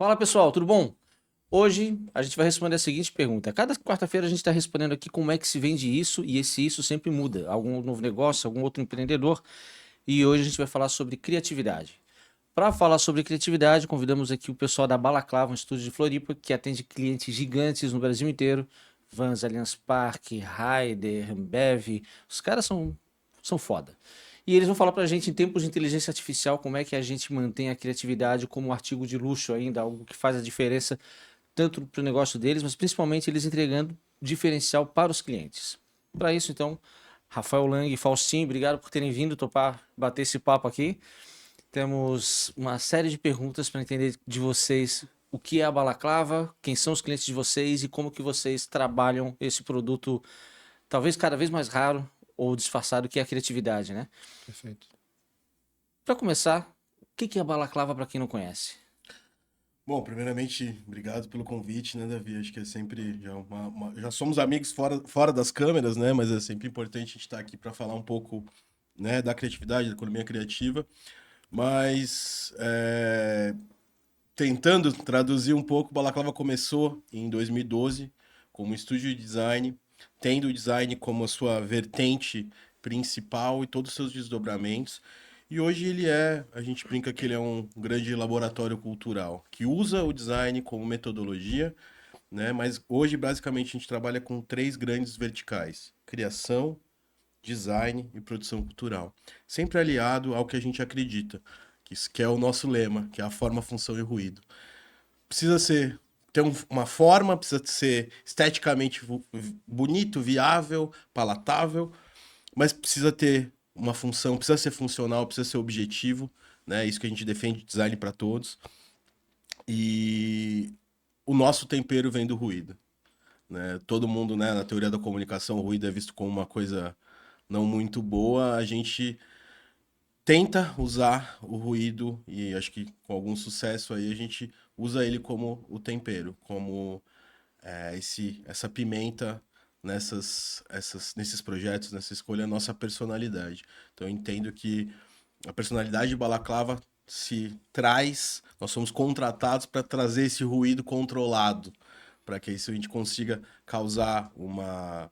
Fala pessoal, tudo bom? Hoje a gente vai responder a seguinte pergunta. Cada quarta-feira a gente está respondendo aqui como é que se vende isso e esse isso sempre muda. Algum novo negócio, algum outro empreendedor. E hoje a gente vai falar sobre criatividade. Para falar sobre criatividade, convidamos aqui o pessoal da Balaclava, um estúdio de Floripa, que atende clientes gigantes no Brasil inteiro. Vans, Allianz Parque, Raider, Ambev. Os caras são foda. E eles vão falar pra gente, em tempos de inteligência artificial, como é que a gente mantém a criatividade como um artigo de luxo ainda, algo que faz a diferença tanto para o negócio deles, mas principalmente eles entregando diferencial para os clientes. Para isso, então, Rafael Lang e Faustinho, obrigado por terem vindo topar bater esse papo aqui. Temos uma série de perguntas para entender de vocês o que é a Balaclava, quem são os clientes de vocês e como que vocês trabalham esse produto, talvez cada vez mais raro ou disfarçado, que é a criatividade, né? Perfeito. Para começar, o que é a Balaclava para quem não conhece? Bom, primeiramente, obrigado pelo convite, né, Davi? Acho que é sempre já somos amigos fora das câmeras, né? Mas é sempre importante a gente estar aqui para falar um pouco, né, da criatividade, da economia criativa. Mas tentando traduzir um pouco, Balaclava começou em 2012 como estúdio de design, tendo o design como a sua vertente principal e todos os seus desdobramentos. E hoje a gente brinca que ele é um grande laboratório cultural, que usa o design como metodologia, né? Mas hoje, basicamente, a gente trabalha com três grandes verticais: criação, design e produção cultural. Sempre aliado ao que a gente acredita, que é o nosso lema, que é a forma, função e ruído. Precisa ter uma forma, precisa ser esteticamente bonito, viável, palatável, mas precisa ter uma função, precisa ser funcional, precisa ser objetivo, né? Isso que a gente defende, design para todos. E o nosso tempero vem do ruído, né? Todo mundo, né, na teoria da comunicação, o ruído é visto como uma coisa não muito boa. A gente tenta usar o ruído e acho que com algum sucesso aí a gente usa ele como o tempero, como essa pimenta nesses projetos, nessa escolha, a nossa personalidade. Então eu entendo que a personalidade de Balaclava se traz, nós somos contratados para trazer esse ruído controlado, para que isso a gente consiga causar uma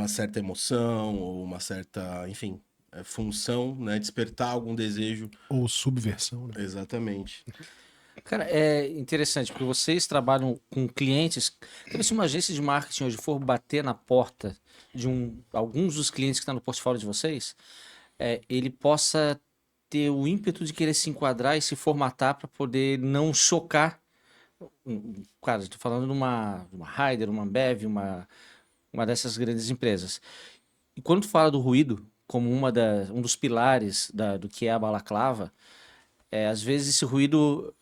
certa emoção ou uma certa, enfim, função, né, despertar algum desejo. Ou subversão, né? Exatamente. Cara, é interessante, porque vocês trabalham com clientes. Então, se uma agência de marketing hoje for bater na porta de alguns dos clientes que estão no portfólio de vocês, ele possa ter o ímpeto de querer se enquadrar e se formatar para poder não chocar. Cara, estou falando de uma Raider, uma Ambev, uma dessas grandes empresas. E quando tu fala do ruído como um dos pilares do que é a balaclava, às vezes esse ruído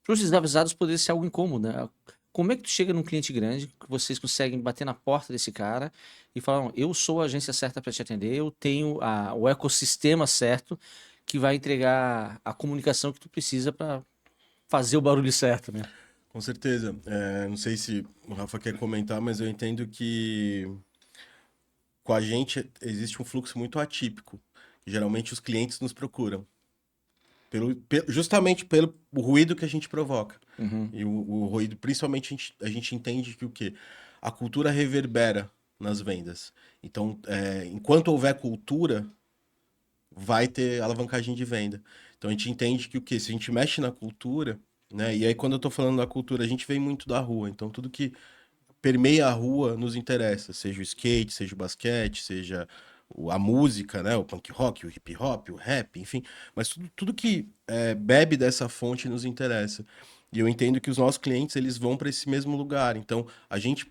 para os desavisados poderia ser algo incômodo, né? Como é que tu chega num cliente grande, que vocês conseguem bater na porta desse cara e falar, "Não, eu sou a agência certa para te atender, eu tenho o ecossistema certo que vai entregar a comunicação que tu precisa para fazer o barulho certo, né?" Com certeza. Não sei se o Rafa quer comentar, mas eu entendo que com a gente existe um fluxo muito atípico. Geralmente os clientes nos procuram. Justamente pelo ruído que a gente provoca. Uhum. E o ruído, principalmente, a gente entende que o quê? A cultura reverbera nas vendas. Então, enquanto houver cultura, vai ter alavancagem de venda. Então, a gente entende que o quê? Se a gente mexe na cultura, né? E aí, quando eu tô falando da cultura, a gente vem muito da rua. Então, tudo que permeia a rua nos interessa, seja o skate, seja o basquete, seja a música, né? O punk rock, o hip hop, o rap, enfim. Mas tudo que bebe dessa fonte nos interessa. E eu entendo que os nossos clientes, eles vão para esse mesmo lugar. Então, a gente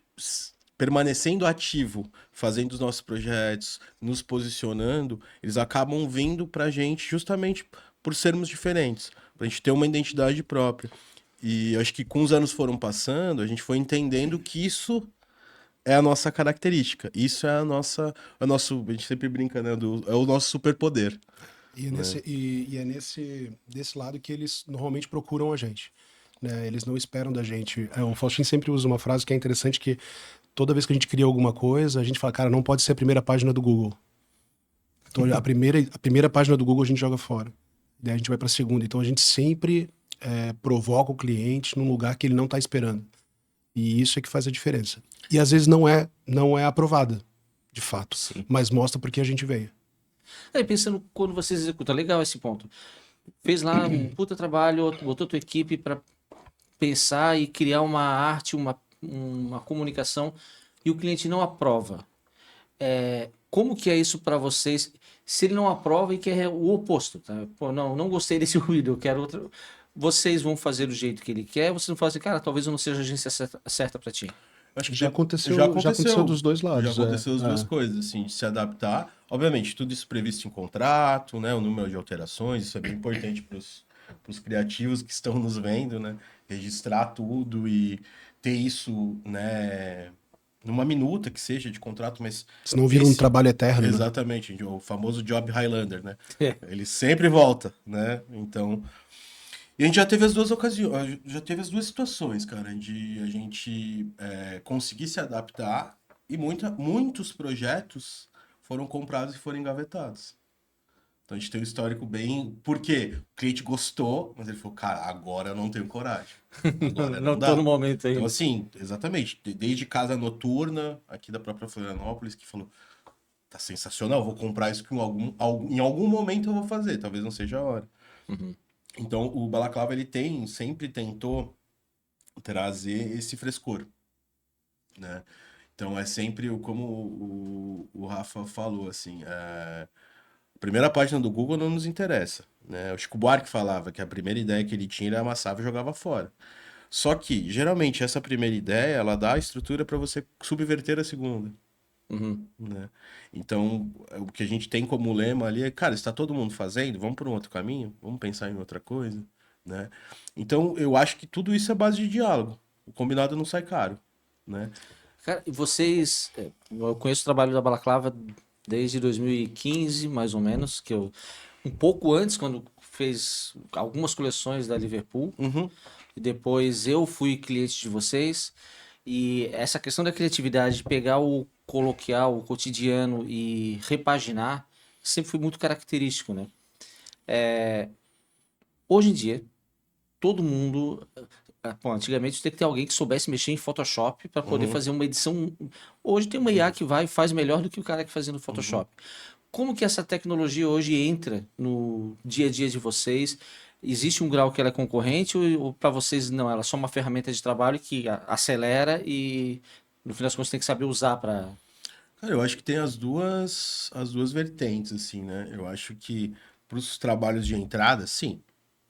permanecendo ativo, fazendo os nossos projetos, nos posicionando, eles acabam vindo para a gente justamente por sermos diferentes, para a gente ter uma identidade própria. E acho que com os anos foram passando, a gente foi entendendo que isso é a nossa característica. Isso é a gente sempre brinca, né, é o nosso superpoder. E, Né? é desse lado que eles normalmente procuram a gente. Né? Eles não esperam da gente. O Faustinho sempre usa uma frase que é interessante, que toda vez que a gente cria alguma coisa, a gente fala, cara, não pode ser a primeira página do Google. Então, a primeira página do Google a gente joga fora. Daí a gente vai para a segunda. Então, a gente sempre provoca o cliente num lugar que ele não está esperando. E isso é que faz a diferença. E às vezes não é aprovada, de fato, Sim. mas mostra porque a gente veio. Aí pensando quando vocês executam, legal esse ponto. Fez lá um puta trabalho, botou tua equipe para pensar e criar uma arte, uma comunicação e o cliente não aprova. Como que é isso para vocês? Se ele não aprova e quer o oposto, tá? Pô, não gostei desse ruído, eu quero outro. Vocês vão fazer do jeito que ele quer, vocês vão falar assim, cara, talvez eu não seja a agência certa para ti. Eu acho que Já aconteceu, já já aconteceu dos dois Já lados. aconteceu as duas coisas, assim, de se adaptar. Obviamente, tudo isso previsto em contrato, né? O número de alterações, isso é bem importante para os criativos que estão nos vendo, né? Registrar tudo e ter isso, né? Numa minuta que seja de contrato, mas Senão vira um trabalho eterno, né? exatamente, o famoso job Highlander, né? É. Ele sempre volta, né? Então, e a gente já teve as duas ocasiões, já teve as duas situações, cara, de a gente conseguir se adaptar e muitos projetos foram comprados e foram engavetados. Então a gente tem um histórico bem. Por quê? O cliente gostou, mas ele falou, cara, agora eu não tenho coragem. Agora Não não tô dá. no momento Então, ainda. assim, exatamente, desde Casa Noturna, aqui da própria Florianópolis, que falou, tá sensacional, vou comprar isso que em algum momento eu vou fazer, talvez não seja a hora. Uhum. Então, o Balaclava, ele sempre tentou trazer esse frescor, né? Então, é sempre como o Rafa falou, assim, a primeira página do Google não nos interessa, né? O Chico Buarque falava que a primeira ideia que ele tinha, ele amassava e jogava fora. Só que, geralmente, essa primeira ideia, ela dá a estrutura para você subverter a segunda, Uhum. né? Então, o que a gente tem como lema ali é, cara, está todo mundo fazendo, vamos por um outro caminho, vamos pensar em outra coisa, né? Então, eu acho que tudo isso é base de diálogo. O combinado não sai caro, né? Cara, e vocês. Eu conheço o trabalho da Balaclava desde 2015, mais ou menos, um pouco antes, quando fez algumas coleções da Liverpool. Uhum. E depois eu fui cliente de vocês. E essa questão da criatividade, de pegar o coloquial, o cotidiano e repaginar, sempre foi muito característico, né? Hoje em dia, todo mundo. Pô, antigamente tinha que ter alguém que soubesse mexer em Photoshop para poder Uhum. fazer uma edição. Hoje tem uma IA que vai e faz melhor do que o cara que fazia no Uhum. Photoshop. Como que essa tecnologia hoje entra no dia a dia de vocês? Existe um grau que ela é concorrente ou para vocês não? Ela é só uma ferramenta de trabalho que acelera e no final das contas tem que saber usar para. Cara, eu acho que tem as duas vertentes, assim, né? Eu acho que para os trabalhos de entrada, sim,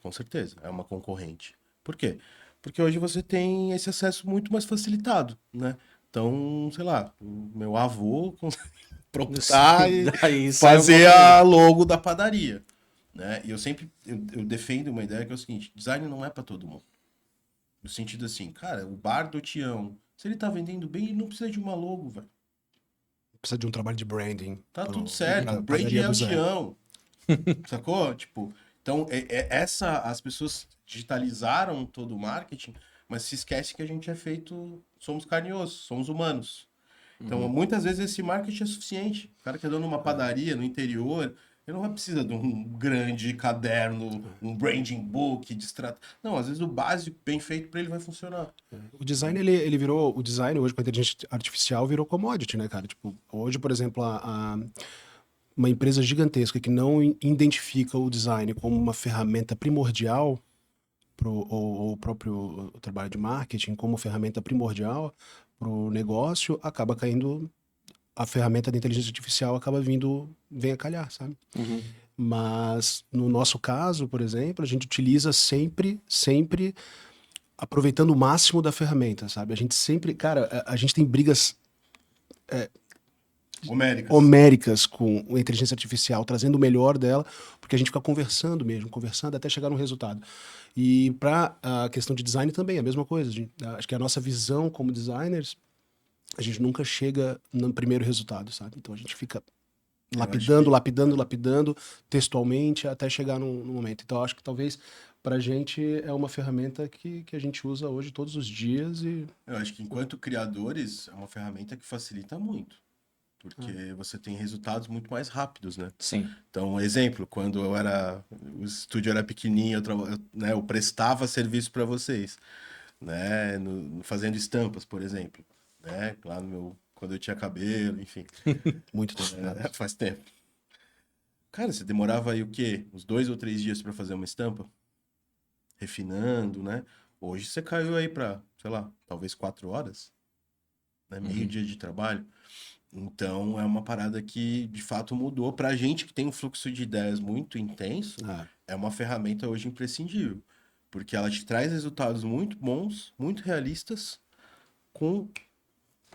com certeza, é uma concorrente. Por quê? Porque hoje você tem esse acesso muito mais facilitado, né? Então, sei lá, o meu avô consegue promptar e Daí sai alguma fazer coisa. a logo da padaria, né? E eu defendo uma ideia que é o seguinte, design não é para todo mundo. No sentido assim, cara, o bar do Tião, se ele tá vendendo bem, ele não precisa de uma logo, velho. Precisa de um trabalho de branding Tá tudo pro, certo. O pra branding padaria é do o Zé. Tião, sacou? Tipo, então as pessoas digitalizaram todo o marketing, mas se esquece que a gente é feito, somos carne e osso, somos humanos. Então, muitas vezes esse marketing é suficiente. O cara que é dono de uma padaria no interior, ele não vai precisar de um grande caderno, um branding book, Não, às vezes o básico bem feito para ele vai funcionar. O design, ele virou. O design hoje com a inteligência artificial virou commodity, né, cara? Tipo, hoje, por exemplo, uma empresa gigantesca que não identifica o design como uma ferramenta primordial ou o próprio trabalho de marketing como ferramenta primordial para o negócio, acaba caindo. A ferramenta da inteligência artificial acaba vem a calhar, sabe? Uhum. Mas no nosso caso, por exemplo, a gente utiliza sempre aproveitando o máximo da ferramenta, sabe? A gente sempre, cara, a gente tem brigas Homéricas. homéricas com a inteligência artificial, trazendo o melhor dela, porque a gente fica conversando mesmo, conversando até chegar num resultado. E para a questão de design também, a mesma coisa. Acho que a nossa visão como designers, a gente nunca chega no primeiro resultado, sabe? Então a gente fica Eu acho que lapidando textualmente até chegar no momento. Então, eu acho que talvez para a gente é uma ferramenta que a gente usa hoje todos os dias e eu acho que enquanto criadores é uma ferramenta que facilita muito. porque você tem resultados muito mais rápidos, né? Sim. Então, exemplo, quando o estúdio era pequenininho, né, eu prestava serviço para vocês, né, fazendo estampas, por exemplo, né, lá quando eu tinha cabelo, enfim, Muito tempo, né? faz tempo. Cara, você demorava aí o quê? Uns 2 ou 3 dias para fazer uma estampa, refinando, né? Hoje você caiu aí para, sei lá, talvez 4 horas, né, meio dia de trabalho. Então, é uma parada que, de fato, mudou. Pra gente que tem um fluxo de ideias muito intenso, Ah, é uma ferramenta hoje imprescindível. Porque ela te traz resultados muito bons, muito realistas, com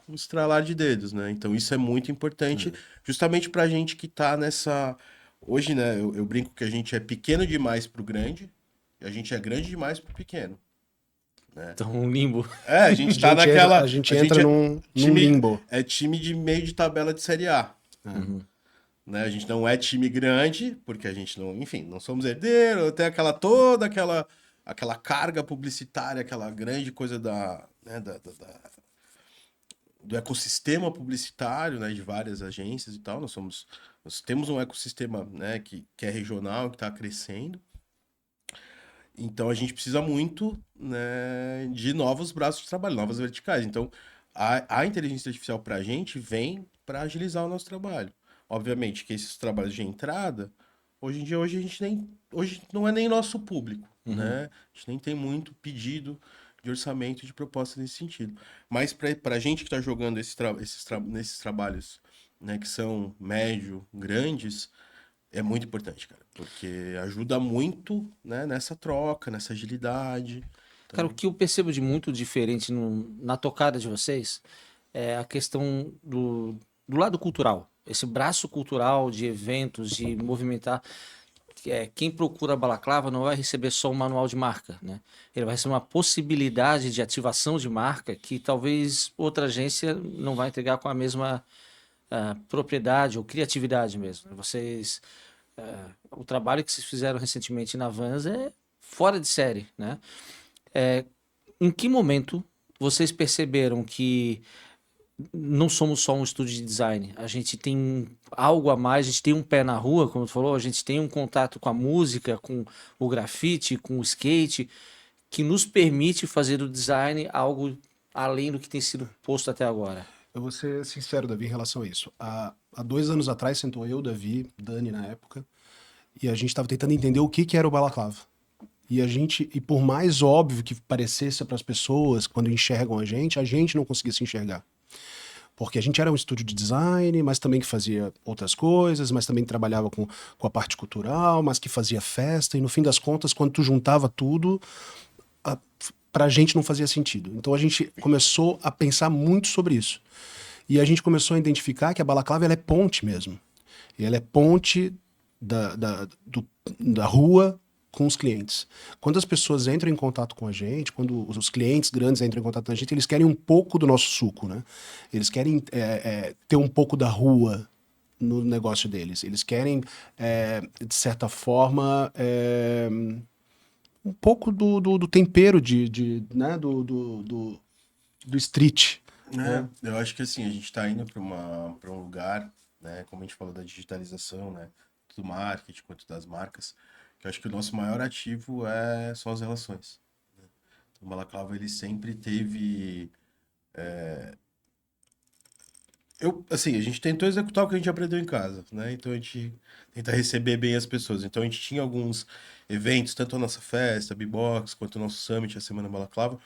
um estralar de dedos, né? Então, isso é muito importante, justamente pra gente que tá nessa... Hoje, né, eu brinco que a gente é pequeno demais pro grande, e a gente é grande demais pro pequeno. Então, um limbo. A gente tá naquela... A gente A gente entra é num limbo. time de meio de tabela de Série A. Uhum. Né? A gente não é time grande, porque a gente não, enfim, não somos herdeiros, tem aquela carga publicitária, aquela grande coisa né, do ecossistema publicitário, né, de várias agências e tal. Nós temos um ecossistema, né, que é regional, que está crescendo. Então a gente precisa muito, né, de novos braços de trabalho, novas verticais. Então a inteligência artificial para a gente vem para agilizar o nosso trabalho. Obviamente que esses trabalhos de entrada, hoje em dia, hoje não é nem nosso público, né? A gente nem tem muito pedido de orçamento de proposta nesse sentido. Mas para a gente que está jogando nesses trabalhos, né, que são médio, grandes, é muito importante, cara, porque ajuda muito, né, nessa troca, nessa agilidade. Cara, o Então, que eu percebo de muito diferente na tocada de vocês é a questão do lado cultural. Esse braço cultural de eventos, de movimentar. Quem procura a Balaclava não vai receber só um manual de marca, né? Ele vai receber uma possibilidade de ativação de marca que talvez outra agência não vai entregar com a mesma propriedade ou criatividade mesmo. O trabalho que vocês fizeram recentemente na Vans é fora de série, né? Em que momento vocês perceberam que não somos só um estúdio de design, a gente tem algo a mais, a gente tem um pé na rua, como tu falou, a gente tem um contato com a música, com o grafite, com o skate, que nos permite fazer do design algo além do que tem sido posto até agora. Eu vou ser sincero, Davi, em relação a isso. Há 2 anos atrás sentou eu, Davi, Dani na época, e a gente estava tentando entender o que era o Balaclava. E por mais óbvio que parecesse para as pessoas quando enxergam a gente não conseguia se enxergar. Porque a gente era um estúdio de design, mas também que fazia outras coisas, mas também trabalhava com a parte cultural, mas que fazia festa, e no fim das contas, quando tu juntava tudo, pra gente não fazia sentido. Então a gente começou a pensar muito sobre isso. E a gente começou a identificar que a Balaclava ela é ponte mesmo. E ela é ponte da rua com os clientes. Quando as pessoas entram em contato com a gente, quando os clientes grandes entram em contato com a gente, eles querem um pouco do nosso suco, né? Eles querem ter um pouco da rua no negócio deles. Eles querem, de certa forma, um pouco do tempero né? do street. né, eu acho que assim, a gente está indo para um lugar, né, como a gente falou da digitalização, né, do marketing quanto das marcas, que eu acho que o nosso maior ativo são as relações. Né? Então, o Balaclava, ele sempre teve... assim, a gente tentou executar o que a gente aprendeu em casa, né? Então a gente tenta receber bem as pessoas. Então a gente tinha alguns eventos, tanto a nossa festa, a B-Box, quanto o nosso Summit, a Semana Balaclava.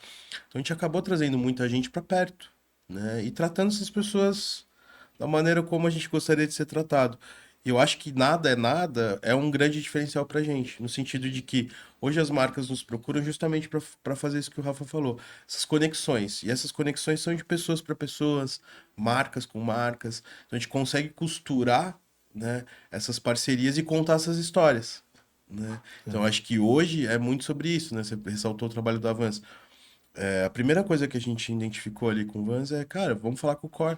Então a gente acabou trazendo muita gente para perto, né? E tratando essas pessoas da maneira como a gente gostaria de ser tratado. E eu acho que nada é nada é um grande diferencial pra gente, no sentido de que hoje as marcas nos procuram justamente para fazer isso que o Rafa falou, essas conexões. E essas conexões são de pessoas para pessoas, marcas com marcas. Então a gente consegue costurar, né, essas parcerias e contar essas histórias, né? Então acho que hoje é muito sobre isso, né? Você ressaltou o trabalho da Vans. A primeira coisa que a gente identificou ali com o Vans é, cara, vamos falar com o core.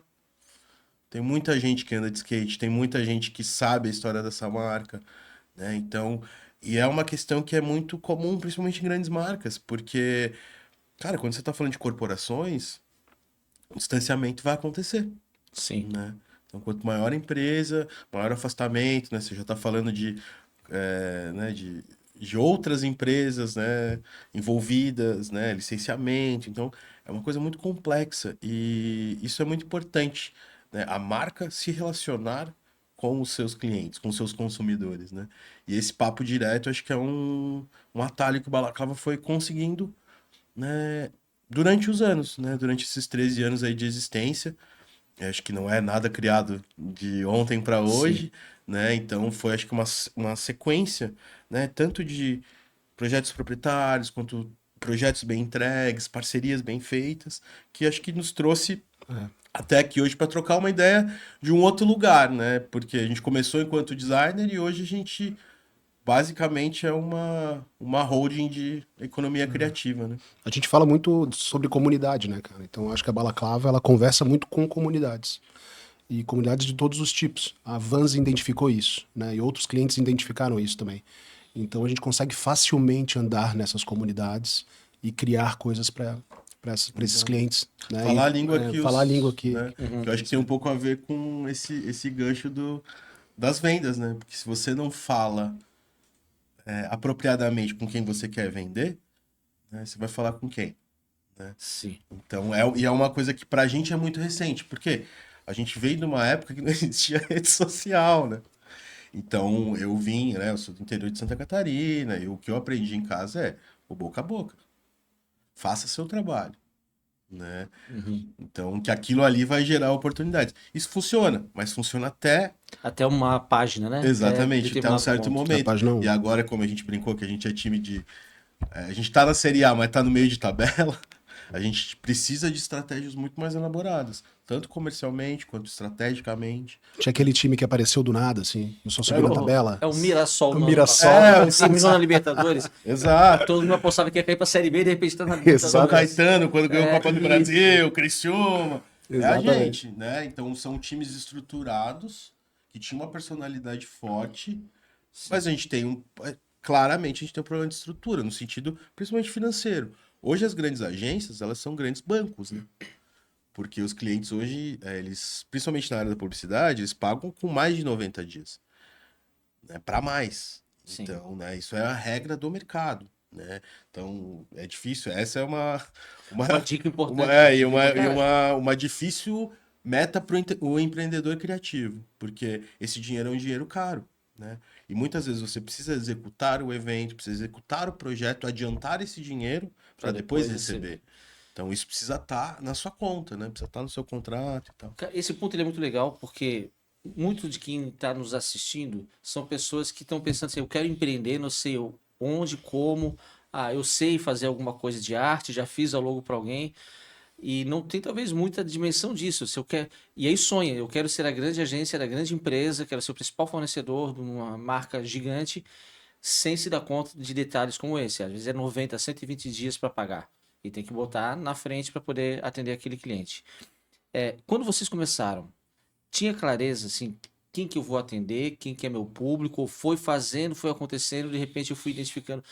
Tem muita gente que anda de skate, tem muita gente que sabe a história dessa marca, né? Então, e é uma questão que é muito comum, principalmente em grandes marcas, porque, cara, quando você tá falando de corporações, o distanciamento vai acontecer, Sim. né? Então, quanto maior a empresa, maior o afastamento, né? Você já está falando né, de outras empresas, né, envolvidas, né, licenciamento. Então, é uma coisa muito complexa e isso é muito importante, né? A marca se relacionar com os seus clientes, com os seus consumidores, né? E esse papo direto, acho que é um atalho que o Balaclava foi conseguindo, né, durante os anos, né? Durante esses 13 anos aí de existência. Eu acho que não é nada criado de ontem para Sim. hoje, né? Então foi, acho que uma sequência, né? Tanto de projetos proprietários quanto projetos bem entregues, parcerias bem feitas, que acho que nos trouxe É. até aqui hoje para trocar uma ideia de um outro lugar, né? Porque a gente começou enquanto designer e hoje a gente basicamente é uma holding de economia criativa, né? A gente fala muito sobre comunidade, né, cara? Então, eu acho que a Balaclava, ela conversa muito com comunidades. E comunidades de todos os tipos. A Vans identificou isso, né? E outros clientes identificaram isso também. Então, a gente consegue facilmente andar nessas comunidades e criar coisas para esses clientes, né? Falar a E, língua que falar a língua que... né? Que eu acho que tem um pouco a ver com esse gancho das vendas, né? Porque se você não fala apropriadamente com quem você quer vender, né, você vai falar com quem? Sim. Então, e é uma coisa que pra gente é muito recente, porque a gente veio de uma época que não existia rede social, né? Então, eu vim, né? Eu sou do interior de Santa Catarina, e o que eu aprendi em casa é o boca a boca. Faça seu trabalho, né? Uhum. Então, que aquilo ali vai gerar oportunidades. Isso funciona, mas funciona até Até uma página, né? Até exatamente, até um determinado certo ponto. É a momento. página E 1. agora, como a gente brincou que a gente é time de. A gente tá na Série A, mas tá no meio de tabela, a gente precisa de estratégias muito mais elaboradas, tanto comercialmente quanto estrategicamente. Tinha aquele time que apareceu do nada, assim, eu só É subi na o, tabela. é o Mirassol. O No ano Mirassol. passado. Terminou na Libertadores. Exato. Todo mundo apostava que ia cair pra Série B e de repente tá na São Libertadores. Caetano, quando ganhou a É, Copa do isso. Brasil, Criciúma. É a Exatamente. gente, né? Então são times estruturados, que tinham uma personalidade forte, mas a gente tem claramente a gente tem um problema de estrutura, no sentido principalmente financeiro. Hoje as grandes agências, elas são grandes bancos, né? Porque os clientes hoje, eles, principalmente na área da publicidade, eles pagam com mais de 90 dias, né? Para mais. Sim. Então, né, isso é a regra do mercado, né? Então, é difícil. Essa é uma Uma dica importante. uma difícil meta para o empreendedor criativo, porque esse dinheiro é um dinheiro caro, né? E muitas vezes você precisa executar o evento, precisa executar o projeto, adiantar esse dinheiro para depois receber. Então isso precisa estar na sua conta, né? Precisa estar no seu contrato e tal. Esse ponto ele é muito legal porque muito de quem está nos assistindo são pessoas que estão pensando assim, eu quero empreender, não sei onde, como, eu sei fazer alguma coisa de arte, já fiz a logo para alguém e não tem talvez muita dimensão disso. Se eu quero, e aí sonha, eu quero ser a grande agência da grande empresa, quero ser o principal fornecedor de uma marca gigante, sem se dar conta de detalhes como esse. Às vezes é 90, 120 dias para pagar e tem que botar na frente para poder atender aquele cliente. Quando vocês começaram, tinha clareza, assim, quem que eu vou atender, quem que é meu público, ou foi fazendo, foi acontecendo, de repente eu fui identificando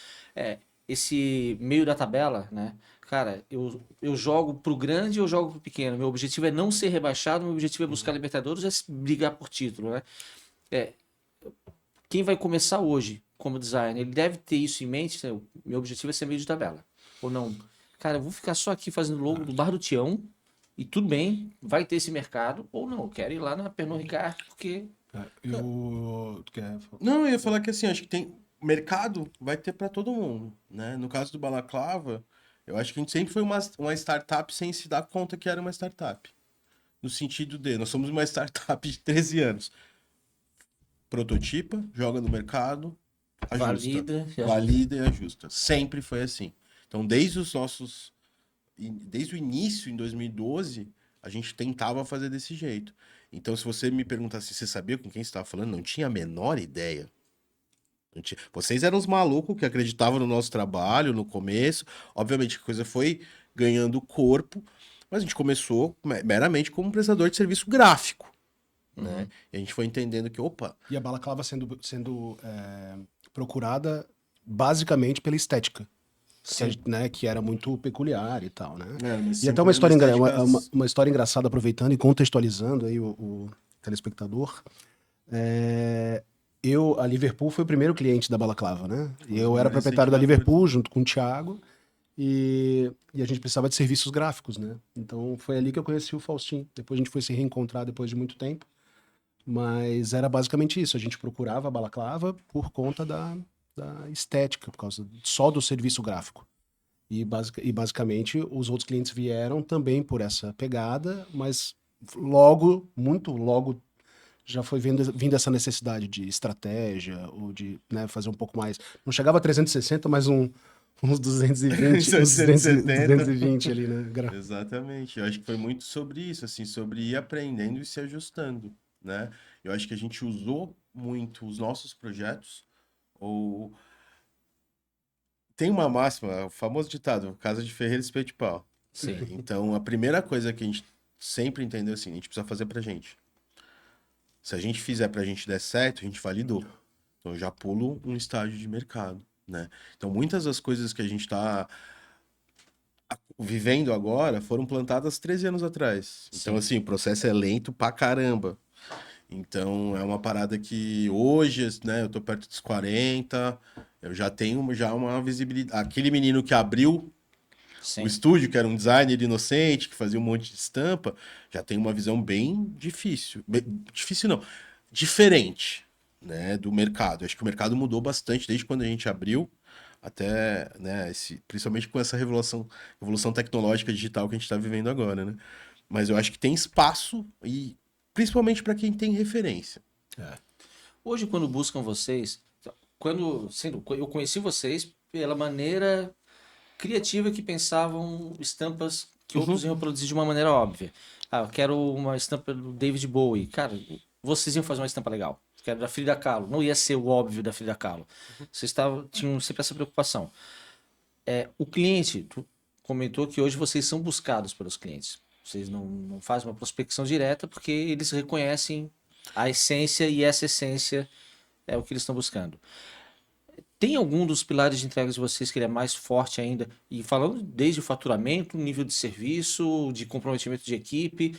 esse meio da tabela, né? Cara, eu jogo pro grande ou eu jogo pro pequeno. Meu objetivo é não ser rebaixado, meu objetivo é buscar Libertadores, é brigar por título, né? Quem vai começar hoje como designer, ele deve ter isso em mente, né? Meu objetivo é ser meio de tabela. Ou não, cara, eu vou ficar só aqui fazendo logo do Bar do Tião, e tudo bem, vai ter esse mercado, ou não, eu quero ir lá na Pernod Ricard, porque... Não, eu ia falar que assim, acho que tem mercado vai ter para todo mundo, né? No caso do Balaclava, eu acho que a gente sempre foi uma startup sem se dar conta que era uma startup. No sentido de, nós somos uma startup de 13 anos. Prototipa, joga no mercado, ajusta. Valida e ajusta. Sempre foi assim. Então, desde o início, em 2012, a gente tentava fazer desse jeito. Então, se você me perguntasse se você sabia com quem você estava falando, não tinha a menor ideia. Vocês eram os malucos que acreditavam no nosso trabalho no começo. Obviamente, a coisa foi ganhando corpo, mas a gente começou meramente como um prestador de serviço gráfico. Né? E a gente foi entendendo que, opa... E a Balaclava sendo procurada basicamente pela estética. Né, que era muito peculiar e tal, né? E até uma história engraçada, aproveitando e contextualizando aí o telespectador. A Liverpool foi o primeiro cliente da Balaclava, né? Eu era proprietário da Liverpool junto com o Thiago e a gente precisava de serviços gráficos, né? Então foi ali que eu conheci o Faustin. Depois a gente foi se reencontrar depois de muito tempo, mas era basicamente isso. A gente procurava a Balaclava por conta da estética, por causa só do serviço gráfico. E basicamente os outros clientes vieram também por essa pegada, mas muito logo, já foi vindo essa necessidade de estratégia, ou de, né, fazer um pouco mais. Não chegava a 360, mas uns 220, uns 220 ali, né? Exatamente. Eu acho que foi muito sobre isso, assim, sobre ir aprendendo e se ajustando, né? Eu acho que a gente usou muito os nossos projetos, ou tem uma máxima, o famoso ditado, casa de ferreiro, espeto de pau. Sim. Então, a primeira coisa que a gente sempre entendeu assim, a gente precisa fazer pra gente. Se a gente fizer pra gente der certo, a gente validou. Então, eu já pulo um estágio de mercado, né? Então, muitas das coisas que a gente tá vivendo agora foram plantadas 13 anos atrás. Então, assim, o processo é lento pra caramba. Então, é uma parada que hoje, né, eu tô perto dos 40, eu já tenho uma visibilidade. Aquele menino que abriu Sim. o estúdio, que era um designer inocente, que fazia um monte de estampa, já tem uma visão bem difícil. Difícil não, diferente, né, do mercado. Acho que o mercado mudou bastante desde quando a gente abriu até, né, principalmente com essa revolução tecnológica digital que a gente está vivendo agora, né? Mas eu acho que tem espaço e principalmente para quem tem referência. Hoje, quando buscam vocês, eu conheci vocês pela maneira criativa que pensavam estampas que outros iam produzir de uma maneira óbvia. Ah, eu quero uma estampa do David Bowie. Cara, vocês iam fazer uma estampa legal. Quero da Frida Kahlo. Não ia ser o óbvio da Frida Kahlo. Vocês tinham sempre essa preocupação. O cliente, tu comentou que hoje vocês são buscados pelos clientes. Vocês não fazem uma prospecção direta porque eles reconhecem a essência e essa essência é o que eles estão buscando. Tem algum dos pilares de entrega de vocês que ele é mais forte ainda? E falando desde o faturamento, nível de serviço, de comprometimento de equipe,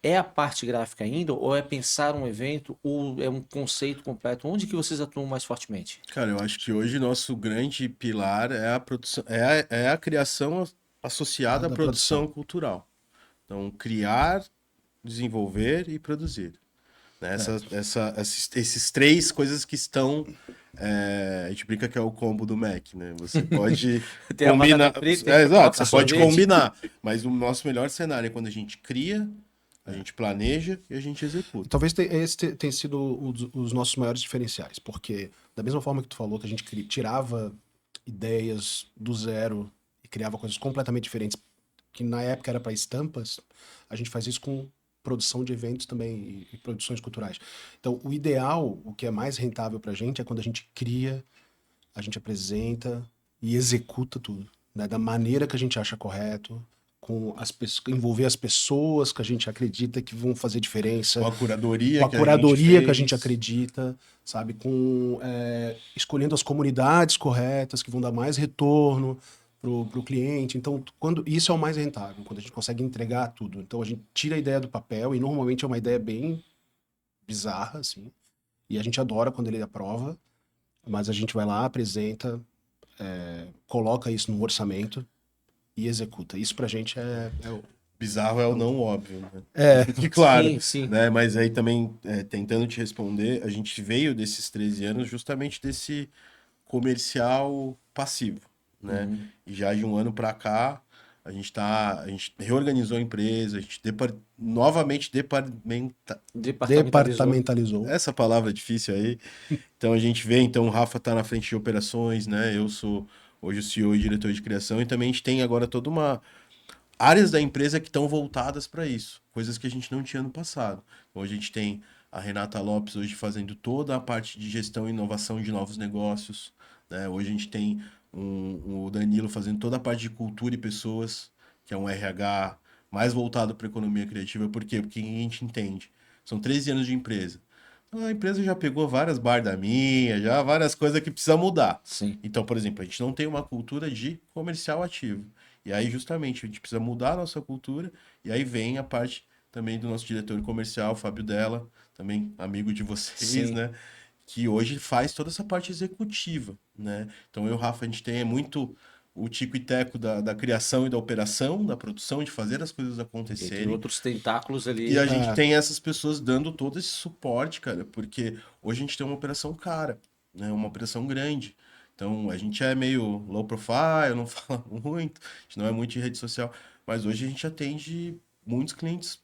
é a parte gráfica ainda? Ou é pensar um evento? Ou é um conceito completo? Onde que vocês atuam mais fortemente? Cara, eu acho que hoje nosso grande pilar é a produção, é a criação associada à Da produção cultural. Então, criar, desenvolver e produzir. Né? Esses três coisas que estão. A gente brinca que é o combo do Mac, né? Você pode Tem a combinar. batata frita, tem Exato, a você pode sorvete. combinar. Mas o nosso melhor cenário é quando a gente cria, a gente planeja e a gente executa. Talvez esse tenha sido os nossos maiores diferenciais, porque da mesma forma que tu falou que a gente tirava ideias do zero e criava coisas completamente diferentes, que na época era para estampas, a gente faz isso com produção de eventos também e produções culturais. Então, o ideal, o que é mais rentável pra gente é quando a gente cria, a gente apresenta e executa tudo, né? Da maneira que a gente acha correto, com envolver as pessoas que a gente acredita que vão fazer diferença, Com a curadoria, com a que, curadoria que a fez. gente acredita, sabe? Com escolhendo as comunidades corretas que vão dar mais retorno pro cliente. Então, isso é o mais rentável, quando a gente consegue entregar tudo. Então, a gente tira a ideia do papel e normalmente é uma ideia bem bizarra, assim. E a gente adora quando ele aprova, mas a gente vai lá, apresenta, coloca isso no orçamento e executa. Isso pra gente é o... Bizarro é o não óbvio, né? Claro, Sim, sim. né? Mas aí também, tentando te responder, a gente veio desses 13 anos justamente desse comercial passivo, né? E já de um ano para cá, a gente reorganizou a empresa, a gente novamente Departamentalizou. essa palavra é difícil aí. Então a gente vê, então o Rafa tá na frente de operações, né? Eu sou hoje o CEO e diretor de criação, e também a gente tem agora toda uma áreas da empresa que estão voltadas para isso, coisas que a gente não tinha no passado. Hoje a gente tem a Renata Lopes hoje fazendo toda a parte de gestão e inovação de novos negócios, né? Hoje a gente tem o Danilo fazendo toda a parte de cultura e pessoas, que é um RH mais voltado para a economia criativa. Por quê? Porque a gente entende. São 13 anos de empresa. A empresa já pegou várias bardaminhas, já várias coisas que precisa mudar. Sim. Então, por exemplo, a gente não tem uma cultura de comercial ativo. E aí, justamente, a gente precisa mudar a nossa cultura, e aí vem a parte também do nosso diretor comercial, Fábio Della, também amigo de vocês, Sim. né? Que hoje faz toda essa parte executiva, né? Então eu e o Rafa, a gente tem muito o tico e teco da criação e da operação, da produção, de fazer as coisas E tem acontecerem. outros tentáculos ali. E a gente tem essas pessoas dando todo esse suporte, cara, porque hoje a gente tem uma operação cara, né? Uma operação grande. Então a gente é meio low profile, não fala muito, a gente não é muito em rede social, mas hoje a gente atende muitos clientes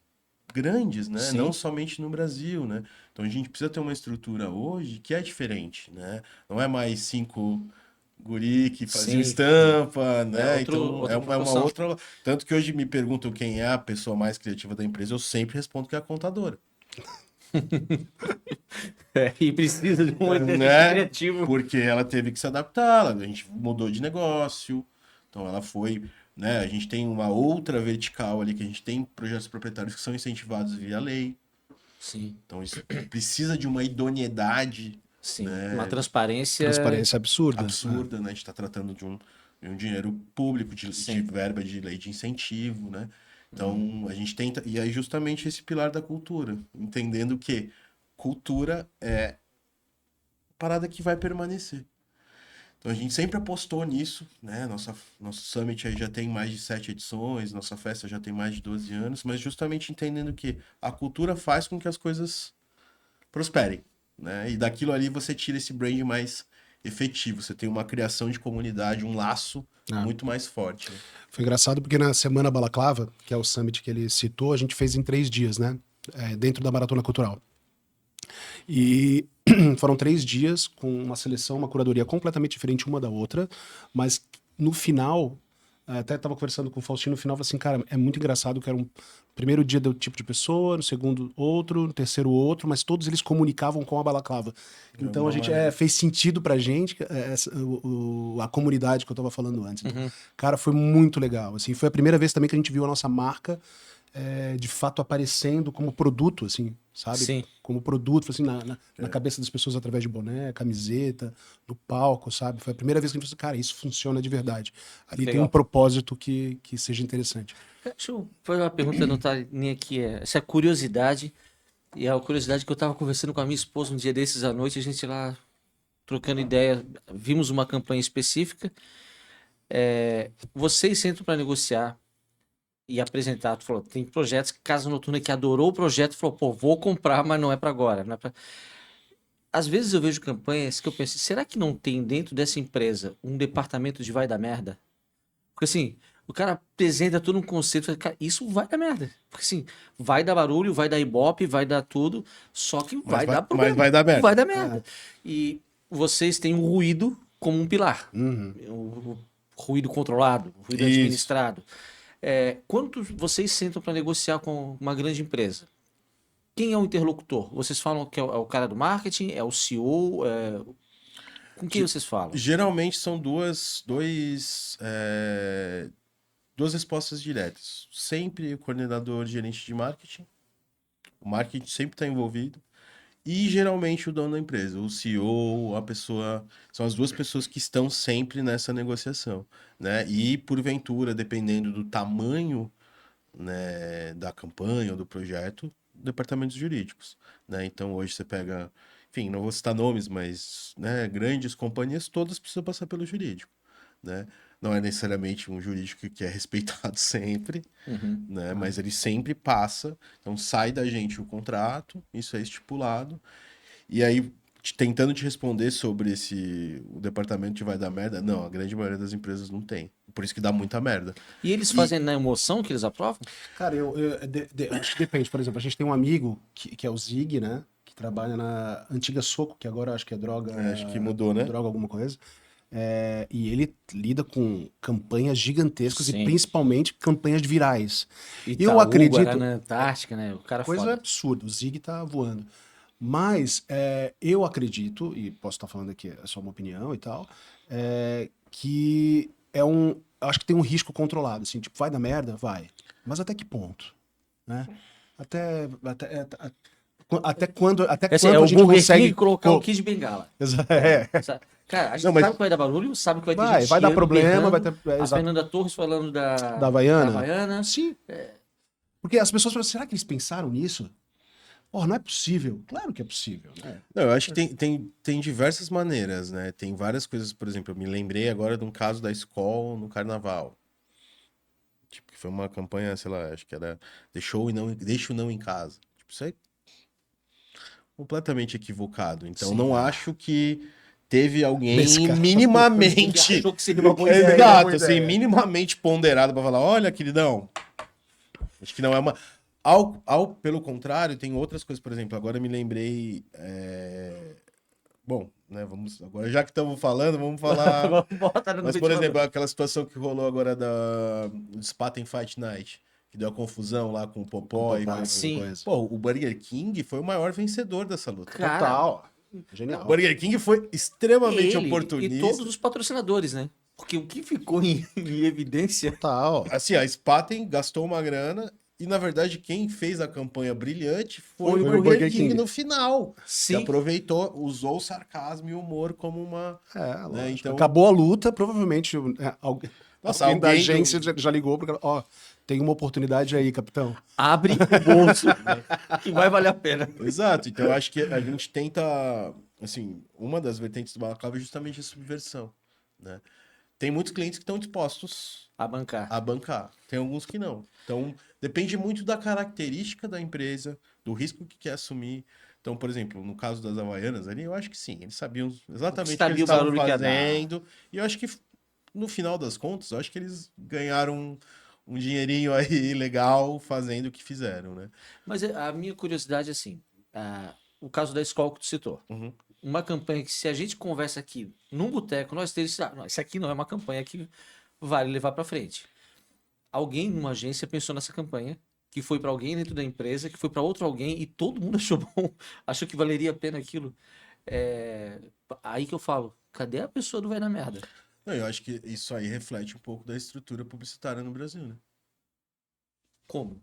grandes, né? Sim. Não somente no Brasil, né? Então a gente precisa ter uma estrutura hoje que é diferente, né? Não é mais 5 guri que faziam Sim. estampa, né? outro- Então outra é uma proporção. outra. Tanto que hoje me perguntam quem é a pessoa mais criativa da empresa, eu sempre respondo que é a contadora. E precisa de um exercício Né? criativo. Porque ela teve que se adaptar, a gente mudou de negócio, então ela foi, né? A gente tem uma outra vertical ali que a gente tem projetos proprietários que são incentivados via lei, Sim, então isso precisa de uma idoneidade, sim. né? Uma transparência. Transparência absurda. Absurda, né? A gente está tratando de um dinheiro público, de Sim. verba de lei de incentivo, né? Então a gente tenta, e aí justamente esse pilar da cultura, entendendo que cultura é parada que vai permanecer. Então a gente sempre apostou nisso, né? Nosso Summit aí já tem mais de 7 edições, nossa festa já tem mais de 12 anos, mas justamente entendendo que a cultura faz com que as coisas prosperem, né? E daquilo ali você tira esse brand mais efetivo, você tem uma criação de comunidade, um laço muito mais forte. Né? Foi engraçado porque na Semana Balaclava, que é o summit que ele citou, a gente fez em 3 dias, né? Dentro da Maratona Cultural. E foram 3 dias com uma seleção, uma curadoria completamente diferente uma da outra, mas no final, até estava conversando com o Faustino, no final, falei assim, cara, é muito engraçado que era um primeiro dia do tipo de pessoa, no segundo outro, no terceiro outro, mas todos eles comunicavam com a balaclava. Então a gente fez sentido pra gente, a comunidade que eu estava falando antes. Então, cara, foi muito legal. Assim, foi a primeira vez também que a gente viu a nossa marca de fato aparecendo como produto, assim, sabe? Sim. Como produto, assim, na cabeça das pessoas através de boné, camiseta, no palco, sabe? Foi a primeira vez que a gente falou assim, cara, isso funciona de verdade. Ali tem Legal. um propósito que seja interessante. Deixa eu fazer uma pergunta no linha aqui. Essa curiosidade, e é a curiosidade que eu estava conversando com a minha esposa um dia desses à noite, a gente lá trocando ideia, vimos uma campanha específica. Vocês sentam para negociar e apresentar. Tu falou, tem projetos que Casa Noturna que adorou o projeto, falou, pô, vou comprar, mas não é para agora. Não é pra... Às vezes eu vejo campanhas que eu penso, será que não tem dentro dessa empresa um departamento de vai dar merda? Porque assim, o cara apresenta todo um conceito, fala, cara, isso vai dar merda. Porque assim, vai dar barulho, vai dar ibope, vai dar tudo, só que vai dar problema. Mas vai dar merda. Vai dar merda. E vocês têm o ruído como um pilar. Uhum. O ruído controlado, o ruído Isso. administrado. Quando vocês sentam para negociar com uma grande empresa, quem é o interlocutor? Vocês falam que é o cara do marketing, é o CEO? Com quem vocês falam? Geralmente são duas respostas diretas. Sempre o coordenador gerente de marketing. O marketing sempre está envolvido. E geralmente o dono da empresa, o CEO, a pessoa. São as duas pessoas que estão sempre nessa negociação. Né? E, porventura, dependendo do tamanho, né, da campanha ou do projeto, departamentos jurídicos. Né? Então hoje você pega. Enfim, não vou citar nomes, mas né, grandes companhias todas precisam passar pelo jurídico. Né? Não é necessariamente um jurídico que é respeitado sempre, né? Mas ele sempre passa. Então sai da gente o contrato, isso é estipulado. E aí, tentando te responder sobre o departamento que vai dar merda, não, a grande maioria das empresas não tem. Por isso que dá muita merda. E eles fazem na emoção que eles aprovam? Cara, acho que depende. Por exemplo, a gente tem um amigo que é o Zig, né? Que trabalha na antiga Soco, que agora acho que é droga. Acho que mudou, né? Droga alguma coisa. E ele lida com campanhas gigantescas Sim. e principalmente campanhas virais. Itaú, Eu acredito. Guarana Antártica, né? O cara Coisa foda. absurda, o Zig tá voando. Mas eu acredito, e posso estar falando aqui, é só uma opinião e tal, que acho que tem um risco controlado, assim, tipo, vai dar merda? Vai. Mas até que ponto? Né? Até quando É a o gente Burger consegue King colocar o Kid Bengala. É. Cara, a gente Não, mas- sabe que vai dar barulho, sabe que vai ter Vai gente dar chiando, problema, berrando. vai ter. A Exato. Fernanda Torres falando da Da Havaiana? Havaiana. Sim. Porque as pessoas falam, será que eles pensaram nisso? Porra, não é possível. Claro que é possível, né? Não, eu acho que tem diversas maneiras, né? Tem várias coisas, por exemplo, eu me lembrei agora de um caso da escola no carnaval. Tipo, que foi uma campanha, sei lá, acho que era deixa o não em casa. Tipo, isso aí completamente equivocado. Então, Sim. não acho que teve alguém Nesse caso, minimamente. Achou que seria uma boa ideia. Exato, boa assim, ideia. minimamente ponderado pra falar: olha, queridão, acho que não é uma. Pelo contrário, tem outras coisas, por exemplo, agora eu me lembrei. Bom, né, vamos. Agora, já que estamos falando, vamos falar. Vamos botar no Mas, por ventilador. exemplo, aquela situação que rolou agora do Spaten Fight Night, que deu a confusão lá com o Popó e com... Sim. Pô, o Burger King foi o maior vencedor dessa luta. Cara, Total. O Genial. Burger King foi extremamente ele oportunista. e todos os patrocinadores, né? Porque o que ficou em evidência... Total. Assim, a Spaten gastou uma grana e, na verdade, quem fez a campanha brilhante foi o o Burger Burger King King. no final. Que Sim. aproveitou, usou o sarcasmo e o humor como uma... Lógico. então- Acabou a luta, provavelmente alguém, Nossa, alguém da alguém do- agência já ligou para ó, tem uma oportunidade aí, capitão. Abre o bolso que vai valer a pena. Exato, então eu acho que a gente tenta, assim, uma das vertentes do Balaclava é justamente a subversão, né? Tem muitos clientes que estão dispostos A bancar. a bancar, tem alguns que não. Então, depende muito da característica da empresa, do risco que quer assumir. Então, por exemplo, no caso das Havaianas ali, eu acho que sim, eles sabiam exatamente o que Sabia eles o estavam barulho que ia dar. fazendo, e eu acho que, no final das contas, eu acho que eles ganharam um dinheirinho aí legal fazendo o que fizeram, né? Mas a minha curiosidade é assim, o caso da escola que tu citou. Uhum. Uma campanha que se a gente conversa aqui num boteco, nós três, não, isso aqui não é uma campanha que vale levar para frente. Alguém numa agência pensou nessa campanha, que foi para alguém dentro da empresa, que foi para outro alguém e todo mundo achou bom, achou que valeria a pena aquilo. É, aí que eu falo, cadê a pessoa do vai na merda? Não, eu acho que isso aí reflete um pouco da estrutura publicitária no Brasil, né? Como?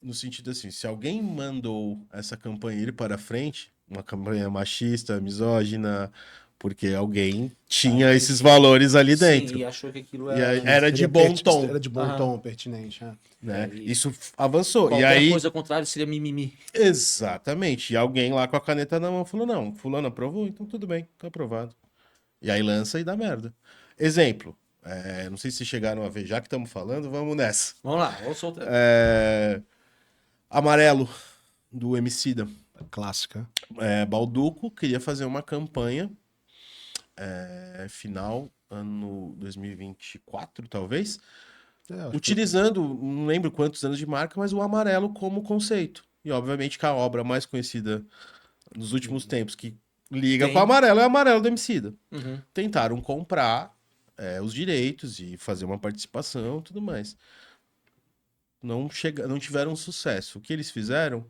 No sentido assim, se alguém mandou essa campanha ir para frente, uma campanha machista, misógina, porque alguém tinha esses valores ali dentro. Sim, e achou que aquilo E aí era... era de Seria bom tom, Era de bom Aham. tom, pertinente. né? e Isso avançou. E Qualquer aí, coisa contrária seria mimimi. exatamente, e alguém lá com a caneta na mão falou: não, fulano aprovou, então tudo bem, tá aprovado. E aí lança e dá merda. Exemplo, não sei se chegaram a ver, já que estamos falando, vamos nessa. Vamos lá, vamos soltar. Amarelo, do Emicida. Clássica. Balduco queria fazer uma campanha final, ano 2024, talvez, Acho que utilizando, não lembro quantos anos de marca, mas o amarelo como conceito. E obviamente que a obra mais conhecida nos últimos tempos que liga Tem. com o amarelo é o amarelo do Emicida. Uhum. Tentaram comprar os direitos e fazer uma participação e tudo mais. Não tiveram sucesso. O que eles fizeram?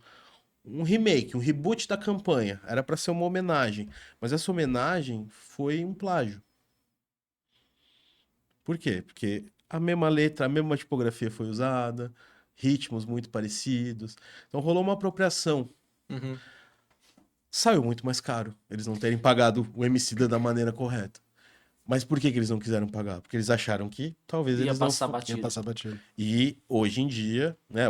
Um remake, um reboot da campanha. Era para ser uma homenagem. Mas essa homenagem foi um plágio. Por quê? Porque a mesma letra, a mesma tipografia foi usada, ritmos muito parecidos. Então rolou uma apropriação. Uhum. Saiu muito mais caro eles não terem pagado o Emicida da maneira correta. Mas por que eles não quiseram pagar? Porque eles acharam que talvez Ia eles não... passar batido. ia passar batido. E hoje em dia, né,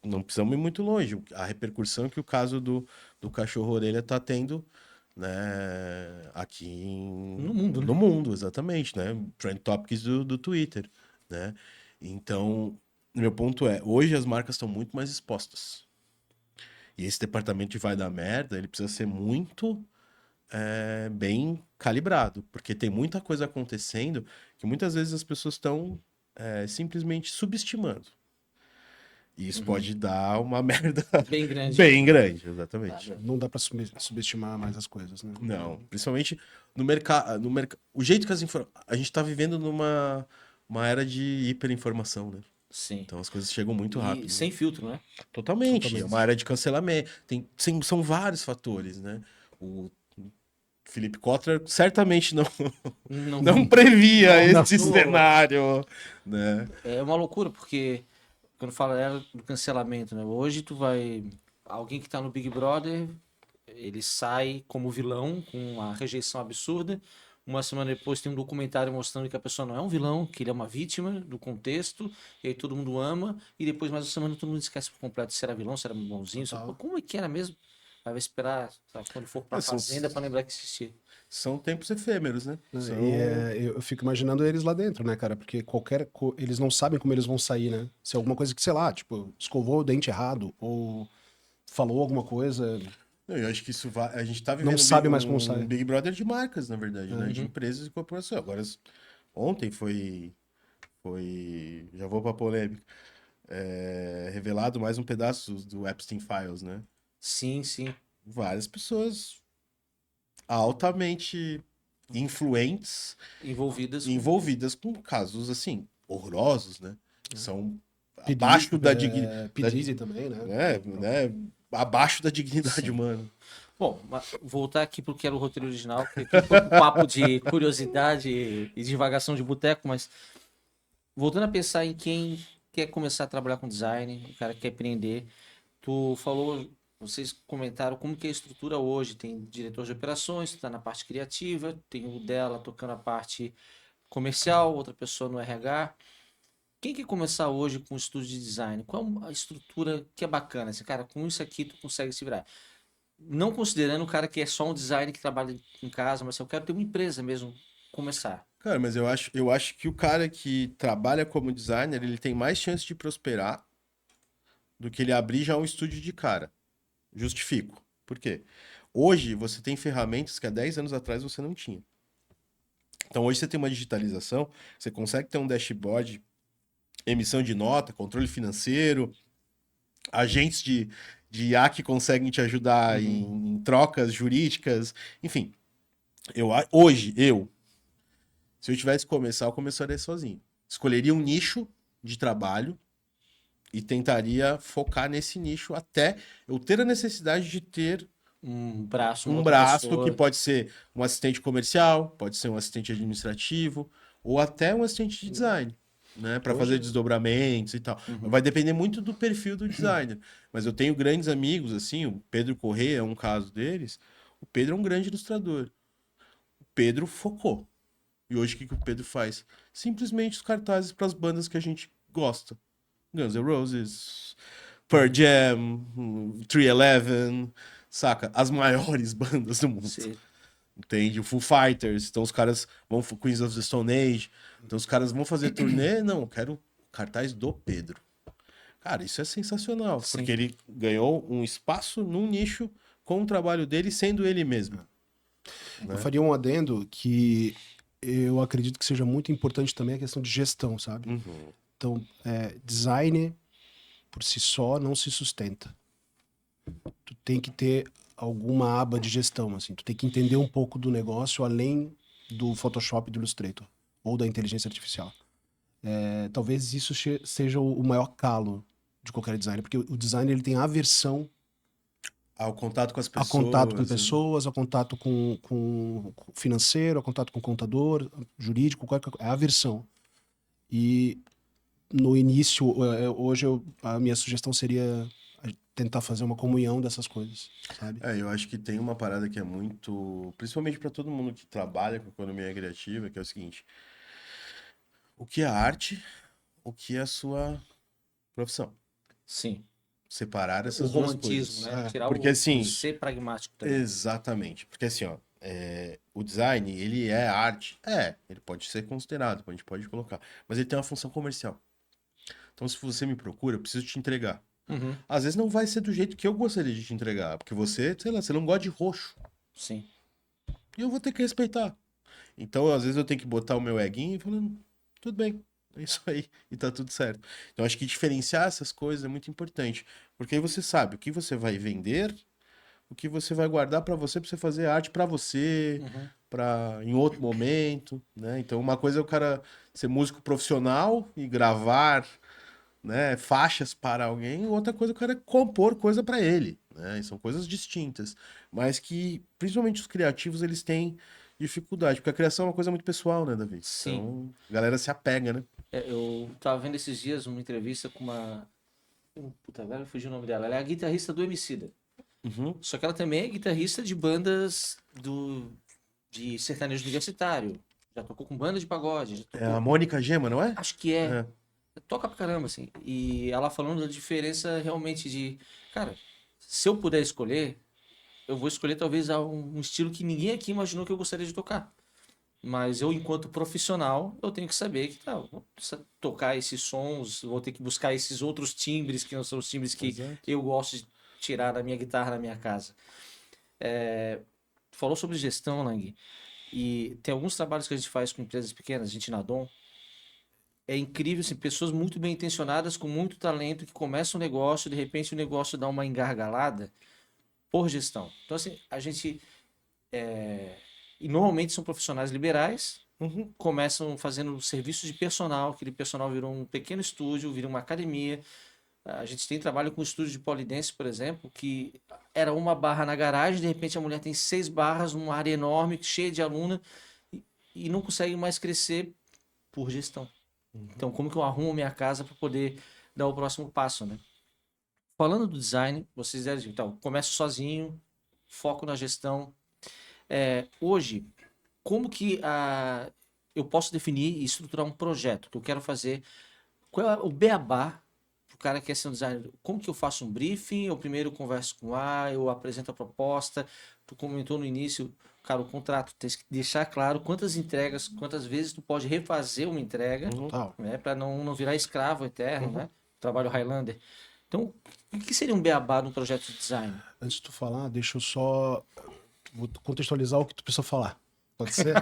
não precisamos ir muito longe. A repercussão que o caso do cachorro-orelha está tendo, né, aqui No mundo, né? no mundo, exatamente, né? Trend Topics do Twitter, né? Então, meu ponto é, hoje as marcas estão muito mais expostas. E esse departamento de vai dar merda, ele precisa ser muito bem calibrado, porque tem muita coisa acontecendo que muitas vezes as pessoas estão simplesmente subestimando. E isso pode dar uma merda Bem grande. bem grande, exatamente. Não dá pra subestimar mais as coisas, né? Não, principalmente no mercado. O jeito que a gente tá vivendo uma era de hiperinformação, né? Sim. Então as coisas chegam muito E rápido. sem filtro, né? Totalmente. É uma era de cancelamento. São vários fatores, né? O Felipe Kotler certamente não previa Não, esse não. cenário, né? É uma loucura, porque quando fala era do cancelamento, né? Hoje tu vai... Alguém que tá no Big Brother, ele sai como vilão, com uma rejeição absurda. uma semana depois tem um documentário mostrando que a pessoa não é um vilão, que ele é uma vítima do contexto, e aí todo mundo ama, e depois mais uma semana todo mundo esquece por completo se era vilão, se era bonzinho, Total. como é que era mesmo? Aí vai esperar, sabe, quando for pra São, fazenda pra lembrar que existia. são tempos efêmeros, né? São... Eu fico imaginando eles lá dentro, né, cara? Porque eles não sabem como eles vão sair, né? Se é alguma coisa que, sei lá, tipo, escovou o dente errado, ou falou alguma coisa, Não, eu acho que isso vai. A gente tá não vivendo sabe mais como um sai. Big Brother de marcas, na verdade, né? É. De empresas e corporações. Agora, ontem foi. Já vou pra polêmica. Revelado mais um pedaço do Epstein Files, né? Sim, sim. Várias pessoas altamente influentes Envolvidas. envolvidas com casos assim horrorosos, né? Que são P. abaixo da P. dignidade, Diddy também, né? né? Abaixo da dignidade Sim. humana. Bom, voltar aqui porque era o roteiro original, porque aqui foi um papo de curiosidade e divagação de boteco, mas voltando a pensar em quem quer começar a trabalhar com design, o cara que quer empreender, tu falou, vocês comentaram como que é a estrutura hoje, tem diretor de operações, está na parte criativa, tem o dela tocando a parte comercial, outra pessoa no RH. Quem quer começar hoje com o estúdio de design? Qual a estrutura que é bacana? Assim, cara, com isso aqui tu consegue se virar. Não considerando o cara que é só um designer que trabalha em casa, mas assim, eu quero ter uma empresa mesmo, começar. Cara, mas eu acho que o cara que trabalha como designer, ele tem mais chance de prosperar do que ele abrir já um estúdio de cara. Justifico. Por quê? Hoje você tem ferramentas que há 10 anos atrás você não tinha. Então hoje você tem uma digitalização, você consegue ter um dashboard, emissão de nota, controle financeiro, agentes de IA que conseguem te ajudar em trocas jurídicas, enfim. Hoje, se eu tivesse que começar, eu começaria sozinho. Escolheria um nicho de trabalho e tentaria focar nesse nicho até eu ter a necessidade de ter Um braço, uma um outra braço que pessoa. pode ser um assistente comercial, pode ser um assistente administrativo ou até um assistente de design, né, para fazer Hoje- desdobramentos e tal. Vai depender muito do perfil do designer. Mas eu tenho grandes amigos assim, o Pedro Corrêa é um caso deles. O Pedro é um grande ilustrador. O Pedro focou. E hoje o que que o Pedro faz? Simplesmente os cartazes para as bandas que a gente gosta. Guns N' Roses, Pearl Jam, 311, saca? As maiores bandas do mundo. Sim. Entende? O Foo Fighters, então os caras vão Queens of the Stone Age, então os caras vão fazer turnê, não, eu quero cartaz do Pedro. Cara, isso é sensacional, Sim. porque ele ganhou um espaço num nicho com o trabalho dele, sendo ele mesmo. Eu faria um adendo que eu acredito que seja muito importante também a questão de gestão, sabe? Uhum. Então, design por si só não se sustenta. Tu tem que ter alguma aba de gestão, assim. Tu tem que entender um pouco do negócio além do Photoshop e do Illustrator ou da inteligência artificial. Talvez isso seja o maior calo de qualquer designer, porque o designer ele tem aversão Ao contato com as a pessoas. contato com né? pessoas, a contato com financeiro, a contato com contador, jurídico, é aversão. E no início, hoje a minha sugestão seria tentar fazer uma comunhão dessas coisas, sabe? Eu acho que tem uma parada que é muito, principalmente para todo mundo que trabalha com economia criativa, que é o seguinte: o que é arte, o que é a sua profissão? Sim. Separar O essas duas romantismo, coisas. né? Tirar Porque o assim, ser pragmático também. exatamente. Porque assim, ó, o design, ele é arte. Ele pode ser considerado, a gente pode colocar. Mas ele tem uma função comercial. Então, se você me procura, eu preciso te entregar. Uhum. Às vezes não vai ser do jeito que eu gostaria de te entregar. Porque você, sei lá, você não gosta de roxo. Sim. E eu vou ter que respeitar. Então, às vezes eu tenho que botar o meu eguinho e falando, tudo bem, é isso aí, e tá tudo certo. Então, acho que diferenciar essas coisas é muito importante, porque aí você sabe o que você vai vender, o que você vai guardar pra você fazer arte pra você, Uhum. para em outro momento, né? Então, uma coisa é o cara ser músico profissional e gravar, né, faixas para alguém, outra coisa é o cara compor coisa pra ele, né? E são coisas distintas, mas que principalmente os criativos eles têm dificuldade, porque a criação é uma coisa muito pessoal, né, Davi? Sim. Então, a galera se apega, né? Eu tava vendo esses dias uma entrevista com uma. Puta, agora fugiu o nome dela. Ela é a guitarrista do Emicida. Uhum. Só que ela também é guitarrista de bandas do de sertanejo universitário, já tocou com banda de pagode, já É tocou... a Mônica Gema, não é? Acho que é. É. Toca pra caramba, assim. E ela falando da diferença realmente de... Cara, se eu puder escolher, eu vou escolher talvez um estilo que ninguém aqui imaginou que eu gostaria de tocar. Mas eu, enquanto profissional, eu tenho que saber que tá, eu vou precisar tocar esses sons, vou ter que buscar esses outros timbres que não são os timbres que Exato. eu gosto de tirar da minha guitarra na minha casa. Falou sobre gestão, Lang, e tem alguns trabalhos que a gente faz com empresas pequenas, a gente na Dom, é incrível, assim, pessoas muito bem intencionadas, com muito talento, que começam um negócio, de repente o negócio dá uma engargalada por gestão. Então, assim, a gente... E normalmente são profissionais liberais, Uhum. começam fazendo serviços de personal, aquele personal virou um pequeno estúdio, virou uma academia. A gente tem trabalho com estúdio de pole dance, por exemplo, que era uma barra na garagem, de repente a mulher tem 6 barras numa área enorme, cheia de aluna, e não consegue mais crescer por gestão. Então, como que eu arrumo minha casa para poder dar o próximo passo, né? Falando do design, vocês devem, então, começo sozinho, foco na gestão. Hoje, como que eu posso definir e estruturar um projeto que eu quero fazer? Qual é o beabá para o cara que quer ser um designer? Como que eu faço um briefing? Eu primeiro converso com eu apresento a proposta. Tu comentou no início, cara, o contrato tem que deixar claro quantas entregas, quantas vezes tu pode refazer uma entrega, Total. né, para não virar escravo eterno, Uhum. né? Trabalho Highlander. Então, o que seria um beabá num projeto de design? Antes de tu falar, deixa eu só vou contextualizar o que tu precisa falar. Pode ser?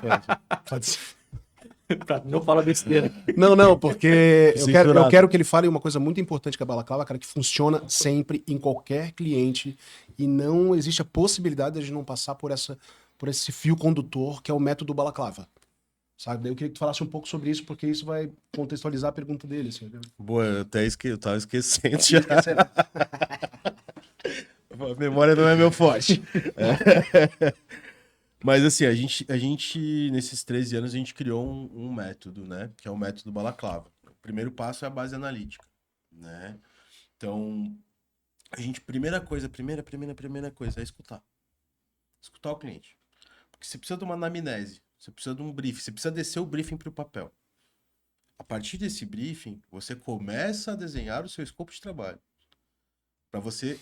Pode ser. Não fala besteira. Não, porque eu Censurado. quero que ele fale uma coisa muito importante que é a balaclava, cara, que funciona sempre em qualquer cliente e não existe a possibilidade de não passar por esse fio condutor que é o método balaclava. Sabe? Daí eu queria que tu falasse um pouco sobre isso, porque isso vai contextualizar a pergunta dele. Assim, né? Boa, eu tava esquecendo já. A memória não é meu forte. Mas assim, a gente, nesses 13 anos, a gente criou um método, né? Que é o método Balaclava. O primeiro passo é a base analítica, né? Então, primeira coisa é escutar. Escutar o cliente. Porque você precisa de uma anamnese, você precisa de um briefing, você precisa descer o briefing para o papel. A partir desse briefing, você começa a desenhar o seu escopo de trabalho. Para você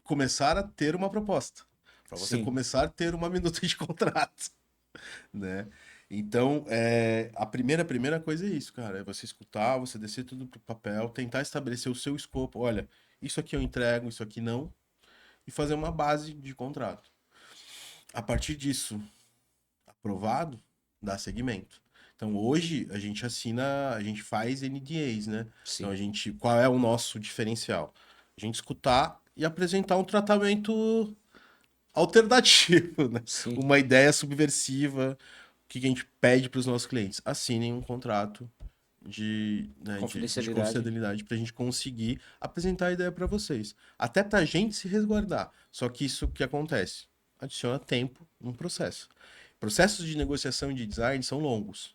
começar a ter uma proposta. Para você Sim. começar a ter uma minuta de contrato. Né? Então, a primeira coisa é isso, cara. É você escutar, você descer tudo pro papel, tentar estabelecer o seu escopo. Olha, isso aqui eu entrego, isso aqui não. E fazer uma base de contrato. A partir disso, aprovado, dá seguimento. Então, hoje, a gente faz NDAs, né? Sim. Então, qual é o nosso diferencial? A gente escutar e apresentar um tratamento alternativo, né? Sim. Uma ideia subversiva. O que a gente pede para os nossos clientes? Assinem um contrato de confidencialidade para a gente conseguir apresentar a ideia para vocês. Até para a gente se resguardar. Só que isso que acontece? Adiciona tempo no processo. Processos de negociação e de design são longos.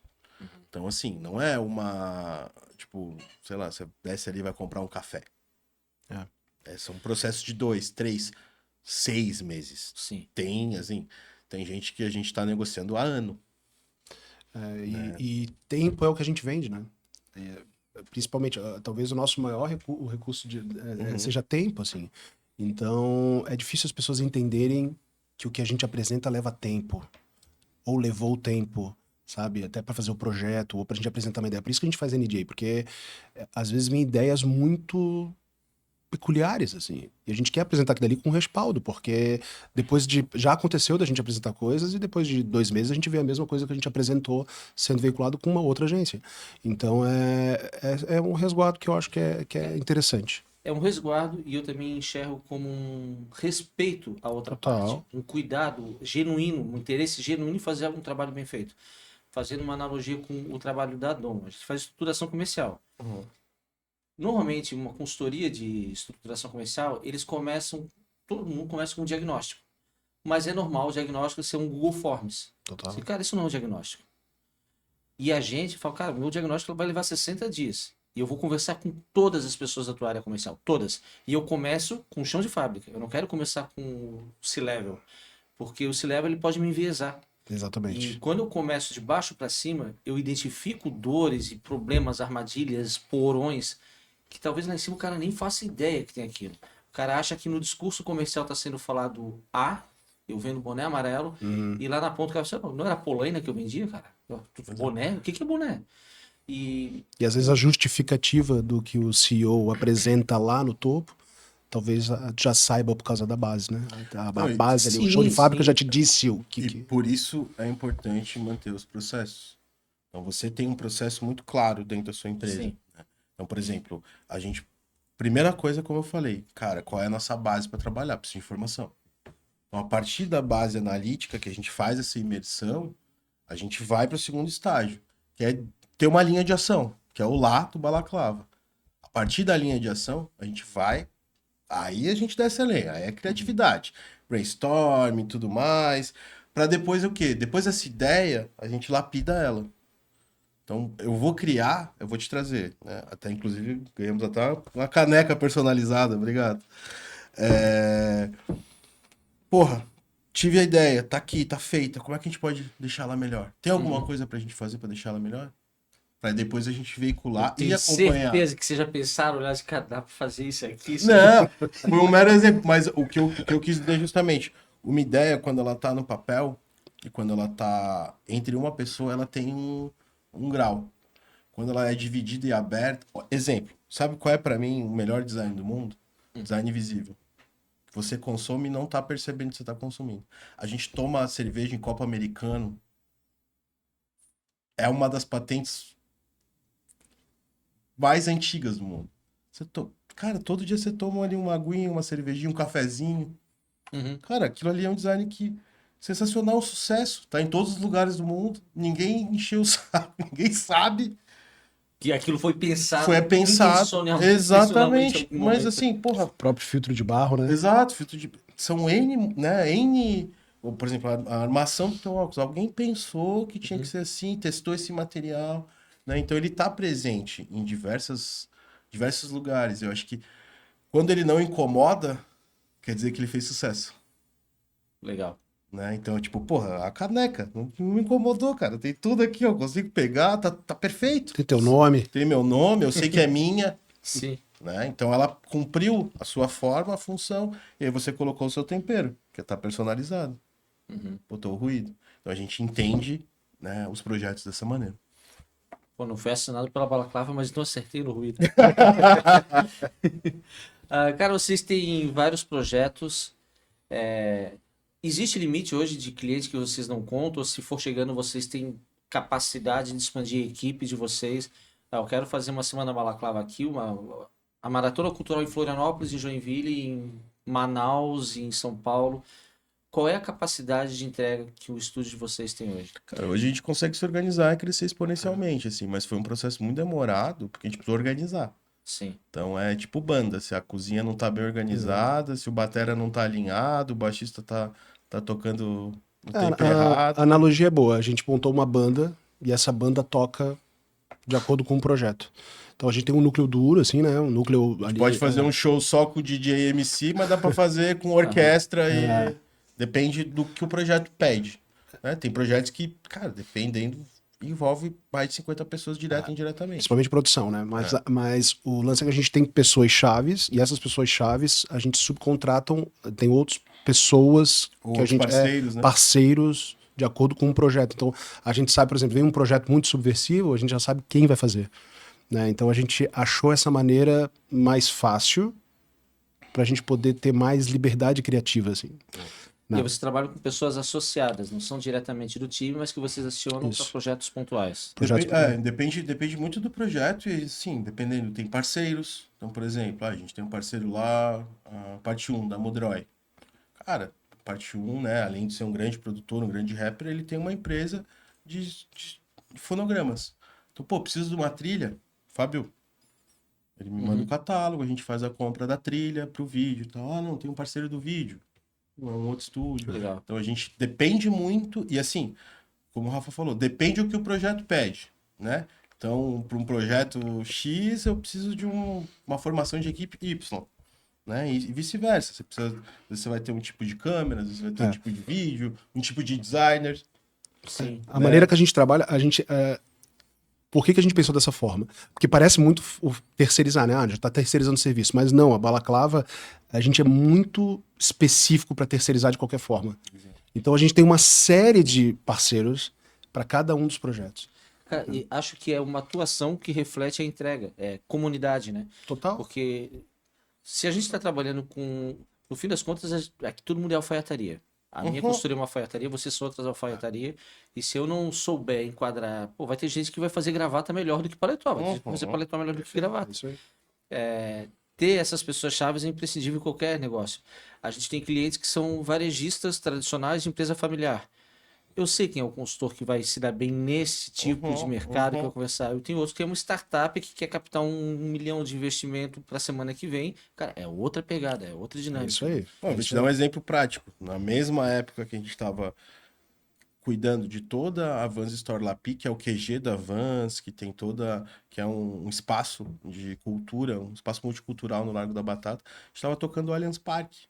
Então, assim, não é uma... Tipo, sei lá, você desce ali e vai comprar um café. São processos de 2, 3, 6 meses. Sim. Tem gente que a gente está negociando há ano. E tempo é o que a gente vende, né? Principalmente, talvez o nosso maior recurso seja tempo, assim. Então, é difícil as pessoas entenderem que o que a gente apresenta leva tempo. Ou levou tempo, sabe? Até para fazer o projeto, ou pra gente apresentar uma ideia. Por isso que a gente faz NDA, porque às vezes vem ideias muito peculiares, assim. E a gente quer apresentar aquilo ali com respaldo, porque já aconteceu da gente apresentar coisas e depois de 2 meses a gente vê a mesma coisa que a gente apresentou sendo veiculado com uma outra agência. Então é um resguardo que eu acho que é interessante. É um resguardo e eu também enxergo como um respeito à outra Total. parte. Um cuidado genuíno, um interesse genuíno em fazer um trabalho bem feito. Fazendo uma analogia com o trabalho da Dom. A gente faz estruturação comercial. Normalmente, uma consultoria de estruturação comercial, todo mundo começa com um diagnóstico. Mas é normal o diagnóstico ser um Google Forms. Total. Assim, cara, isso não é um diagnóstico. E a gente fala, cara, meu diagnóstico vai levar 60 dias. E eu vou conversar com todas as pessoas da tua área comercial. Todas. E eu começo com o chão de fábrica. Eu não quero começar com o C-Level. Porque o C-Level ele pode me enviesar. Exatamente. E quando eu começo de baixo para cima, eu identifico dores e problemas, armadilhas, porões, que talvez lá em cima o cara nem faça ideia que tem aquilo. O cara acha que no discurso comercial está sendo falado A, eu vendo boné amarelo, e lá na ponta o cara fala, não era polaina que eu vendia, cara? Boné? O que que é boné? E E às vezes a justificativa do que o CEO apresenta lá no topo, talvez já saiba por causa da base, né? A Não, e- base ali, o sim, chão de fábrica sim. já te disse o que... E por isso é importante manter os processos. Então você tem um processo muito claro dentro da sua empresa. Sim. Né? Então, por exemplo, a gente. Primeira coisa, como eu falei, cara, qual é a nossa base para trabalhar? Preciso de informação. Então, a partir da base analítica que a gente faz essa imersão, a gente vai para o segundo estágio, que é ter uma linha de ação, que é o lá do balaclava. A partir da linha de ação, a gente vai. Aí a gente desce a lenha, aí é criatividade, brainstorm e tudo mais, para depois o quê? Depois dessa ideia, a gente lapida ela. Então, eu vou criar, eu vou te trazer, né? Até, inclusive, ganhamos até uma caneca personalizada, obrigado. É... Porra, tive a ideia, tá aqui, tá feita, como é que a gente pode deixar ela melhor? Tem alguma coisa pra gente fazer pra deixar ela melhor? Pra depois a gente veicular e tenho acompanhar. certeza que vocês já pensaram, olhar assim, cara, dá pra fazer isso aqui? Isso Não, foi um mero exemplo, mas o que eu quis dizer justamente, uma ideia, quando ela tá no papel e quando ela tá entre uma pessoa, ela tem um grau. Quando ela é dividida e aberta. Ó, exemplo, sabe qual é pra mim o melhor design do mundo? Design visível. Você consome e não tá percebendo que você tá consumindo. A gente toma cerveja em copo americano. É uma das patentes mais antigas do mundo. Cara, todo dia você toma ali uma aguinha, uma cervejinha, um cafezinho. Uhum. Cara, aquilo ali é um design que sensacional, um sucesso. Tá em todos os lugares do mundo. Ninguém encheu o saco, ninguém sabe. Que aquilo foi pensado Foi pensado. intencionalmente em Exatamente. algum Mas momento. assim, porra, O próprio filtro de barro, né? exato, filtro de. São N, né? N. Ou, por exemplo, a armação do teu óculos. Alguém pensou que tinha que ser assim, testou esse material, né? Então ele tá presente em diversos lugares. Eu acho que quando ele não incomoda, quer dizer que ele fez sucesso. Legal. Né? Então, tipo, porra, a caneca não me incomodou, cara. Tem tudo aqui, ó. Consigo pegar, tá perfeito. Tem teu nome. Tem meu nome, eu sei que é minha. Sim. Né? Então ela cumpriu a sua forma, a função, e aí você colocou o seu tempero, que tá personalizado. Botou o ruído. Então a gente entende, né, os projetos dessa maneira. Pô, não foi assinado pela Balaclava, mas não acertei no ruído. Cara, vocês têm vários projetos. Existe limite hoje de clientes que vocês não contam? Ou se for chegando, vocês têm capacidade de expandir a equipe de vocês? Eu quero fazer uma semana Balaclava aqui, a Maratona Cultural em Florianópolis, em Joinville, em Manaus, em São Paulo. Qual é a capacidade de entrega que o estúdio de vocês tem hoje? Cara, hoje a gente consegue se organizar e crescer exponencialmente, assim, mas foi um processo muito demorado, porque a gente precisou organizar. Sim. Então é tipo banda, se a cozinha não tá bem organizada, se o batera não tá alinhado, o baixista tá tocando no tempo A errado. analogia é boa. A gente montou uma banda e essa banda toca de acordo com o projeto. Então a gente tem um núcleo duro, assim, né? Um núcleo ali. Pode fazer um show só com o DJ MC, mas dá pra fazer com orquestra e depende do que o projeto pede. Né? Tem projetos que, cara, dependendo, envolve mais de 50 pessoas direto e indiretamente. Principalmente produção, né? Mas o lance é que a gente tem pessoas chaves e essas pessoas chaves a gente subcontratam, tem outras pessoas que a Outros gente parceiros, né? parceiros de acordo com o projeto. Então a gente sabe, por exemplo, vem um projeto muito subversivo, a gente já sabe quem vai fazer. Né? Então a gente achou essa maneira mais fácil para a gente poder ter mais liberdade criativa, assim. E você trabalha com pessoas associadas, não são diretamente do time, mas que vocês acionam para projetos pontuais. Depende muito do projeto e, sim, dependendo, tem parceiros. Então, por exemplo, a gente tem um parceiro lá, a parte 1 da Modroy. Cara, parte 1, né, além de ser um grande produtor, um grande rapper, ele tem uma empresa de fonogramas. Então, pô, preciso de uma trilha, Fábio. Ele me manda o catálogo, a gente faz a compra da trilha pro vídeo. Então, não, tem um parceiro do vídeo. É um outro estúdio. Legal. Então a gente depende muito, e assim, como o Rafa falou, depende do que o projeto pede, né? Então, para um projeto X, eu preciso de uma formação de equipe Y, né? E vice-versa. Você vai ter um tipo de câmera, você vai ter um tipo de vídeo, um tipo de designer, Sim. A maneira que a gente trabalha, a gente. Por que a gente pensou dessa forma? Porque parece muito terceirizar, né? Já tá terceirizando o serviço. Mas não, a Balaclava, a gente é muito específico para terceirizar de qualquer forma. Então a gente tem uma série de parceiros para cada um dos projetos. Cara, e acho que é uma atuação que reflete a entrega, é comunidade, né? Total. Porque se a gente está trabalhando com. No fim das contas, aqui todo mundo é alfaiataria. A minha consultoria é uma alfaiataria, vocês são outras alfaiataria. E se eu não souber enquadrar. Pô, vai ter gente que vai fazer gravata melhor do que paletó. Vai ter gente que vai fazer paletó melhor do que gravata. Isso aí. Ter essas pessoas chaves é imprescindível em qualquer negócio. A gente tem clientes que são varejistas tradicionais de empresa familiar. Eu sei quem é o consultor que vai se dar bem nesse tipo de mercado que vai conversar. Eu tenho outro que é uma startup que quer captar 1 milhão de investimento para a semana que vem. Cara, é outra pegada, é outra É dinâmica. isso aí. Bom, vou te dar um exemplo prático. Na mesma época que a gente estava cuidando de toda a Vans Store Lapi, que é o QG da Vans, que tem toda, que é um espaço de cultura, um espaço multicultural no Largo da Batata, a gente estava tocando o Allianz Parque,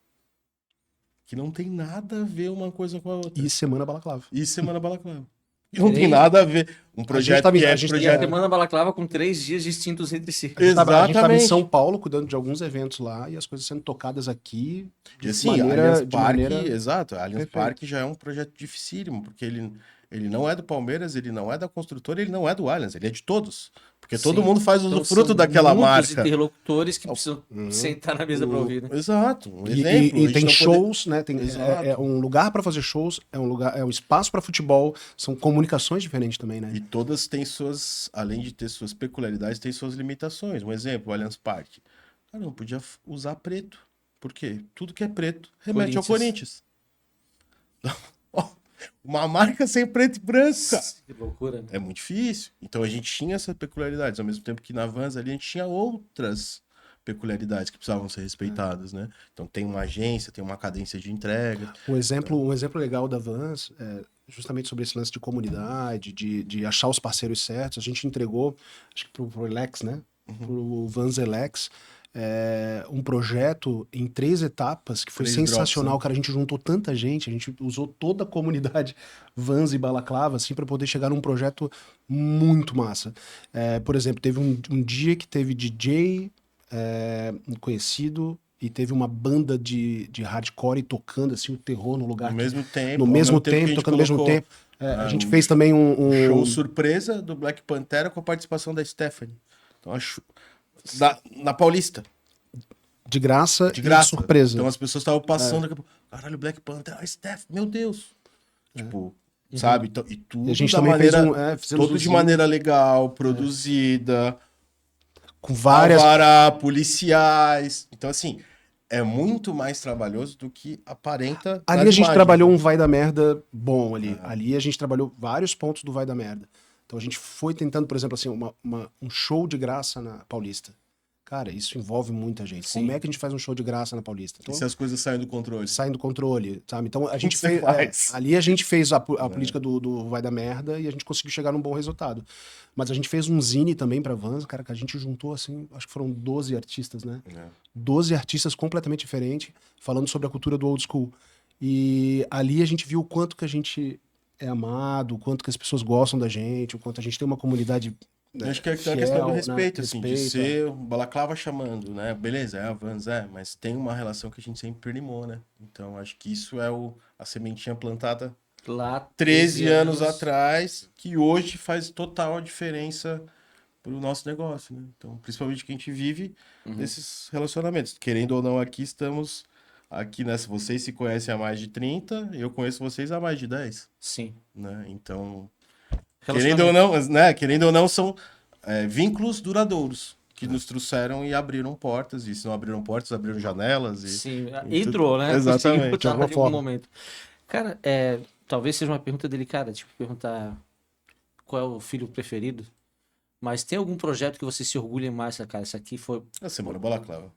que não tem nada a ver uma coisa com a outra. E Semana Balaclava. E Semana Balaclava. E não tem nada a ver. Um projeto tava- que é a gente- E a projeto... semana balaclava com 3 dias distintos entre si. A gente tava em Exatamente. São Paulo cuidando de alguns eventos lá e as coisas sendo tocadas aqui E assim, Allianz Parque, exato, Allianz Perfeito. Parque já é um projeto dificílimo, porque ele não é do Palmeiras, ele não é da construtora, ele não é do Allianz, ele é de todos. Porque todo Sim. mundo faz Então, usufruto são daquela muitos marca. interlocutores que precisam sentar na mesa para ouvir, né? Exato, um E, exemplo. a e gente tem não shows, né? Exato. É um lugar para fazer shows, é um espaço para futebol, são comunicações diferentes também, né? E todas têm suas, além de ter suas peculiaridades, têm suas limitações. Um exemplo, o Allianz Parque. Cara, não podia usar preto. Por quê? Tudo que é preto remete ao Corinthians. Ó, uma marca sem preto e branco, cara. Que loucura, né? É muito difícil. Então a gente tinha essas peculiaridades, ao mesmo tempo que na Vans ali a gente tinha outras peculiaridades que precisavam ser respeitadas, né? Então tem uma agência, tem uma cadência de entrega. Um exemplo legal da Vans, justamente sobre esse lance de comunidade, de achar os parceiros certos, a gente entregou, acho que pro Elex, né? Pro Vans Elex, um projeto em 3 etapas que foi 3 drops, sensacional, né? cara. A gente juntou tanta gente, a gente usou toda a comunidade Vans e Balaclava, assim, para poder chegar num projeto muito massa. Por exemplo, teve um dia que teve DJ, um conhecido, e teve uma banda de hardcore tocando assim o terror no lugar No mesmo tempo, no ao mesmo que a tempo, gente tocando ao mesmo colocou, tempo. A gente fez também show surpresa do Black Pantera com a participação da Stephanie. Então, na Paulista. de graça De graça. e surpresa. Então as pessoas estavam passando, daqui a pouco, caralho, Black Panther, a Steph, meu Deus. Tipo, sabe? Então, e tudo E a gente da também maneira, fizemos tudo um de zine maneira legal, produzida, com várias. alvará, policiais. Então, assim, é muito mais trabalhoso do que aparenta Ali nas a gente imagens, trabalhou né? um vai da merda bom ali. Ali a gente trabalhou vários pontos do vai da merda. Então a gente foi tentando, por exemplo, assim, um show de graça na Paulista. Cara, isso envolve muita gente. Sim. Como é que a gente faz um show de graça na Paulista? E Então, se as coisas saem do controle? saem do controle, sabe? Então a gente você fez. faz? Ali a gente fez a política do vai da merda e a gente conseguiu chegar num bom resultado. Mas a gente fez um zine também pra Vans, cara, que a gente juntou assim, acho que foram 12 artistas, né? 12 artistas completamente diferentes, falando sobre a cultura do old school. E ali a gente viu o quanto que a gente é amado, o quanto que as pessoas gostam da gente, o quanto a gente tem uma comunidade. Eu acho que é a questão fiel, do né? respeito, assim, de Respeito, ser o Balaclava chamando, né? Beleza, é a Vans, mas tem uma relação que a gente sempre primou, né? Então, acho que isso é a sementinha plantada Lá 13 anos atrás, que hoje faz total a diferença pro nosso negócio, né? Então, principalmente que a gente vive nesses relacionamentos. Querendo ou não, aqui estamos... Aqui, né? Vocês se conhecem há mais de 30, eu conheço vocês há mais de 10, Sim. né? Então... Querendo ou não, são vínculos duradouros que nos trouxeram e abriram portas. E se não abriram portas, abriram janelas. Sim, e entrou, né? Exatamente. Conseguiu de alguma em algum forma. momento. Cara, talvez seja uma pergunta delicada, tipo, perguntar qual é o filho preferido. Mas tem algum projeto que você se orgulha mais, cara? Isso aqui foi A Semana Balaclava.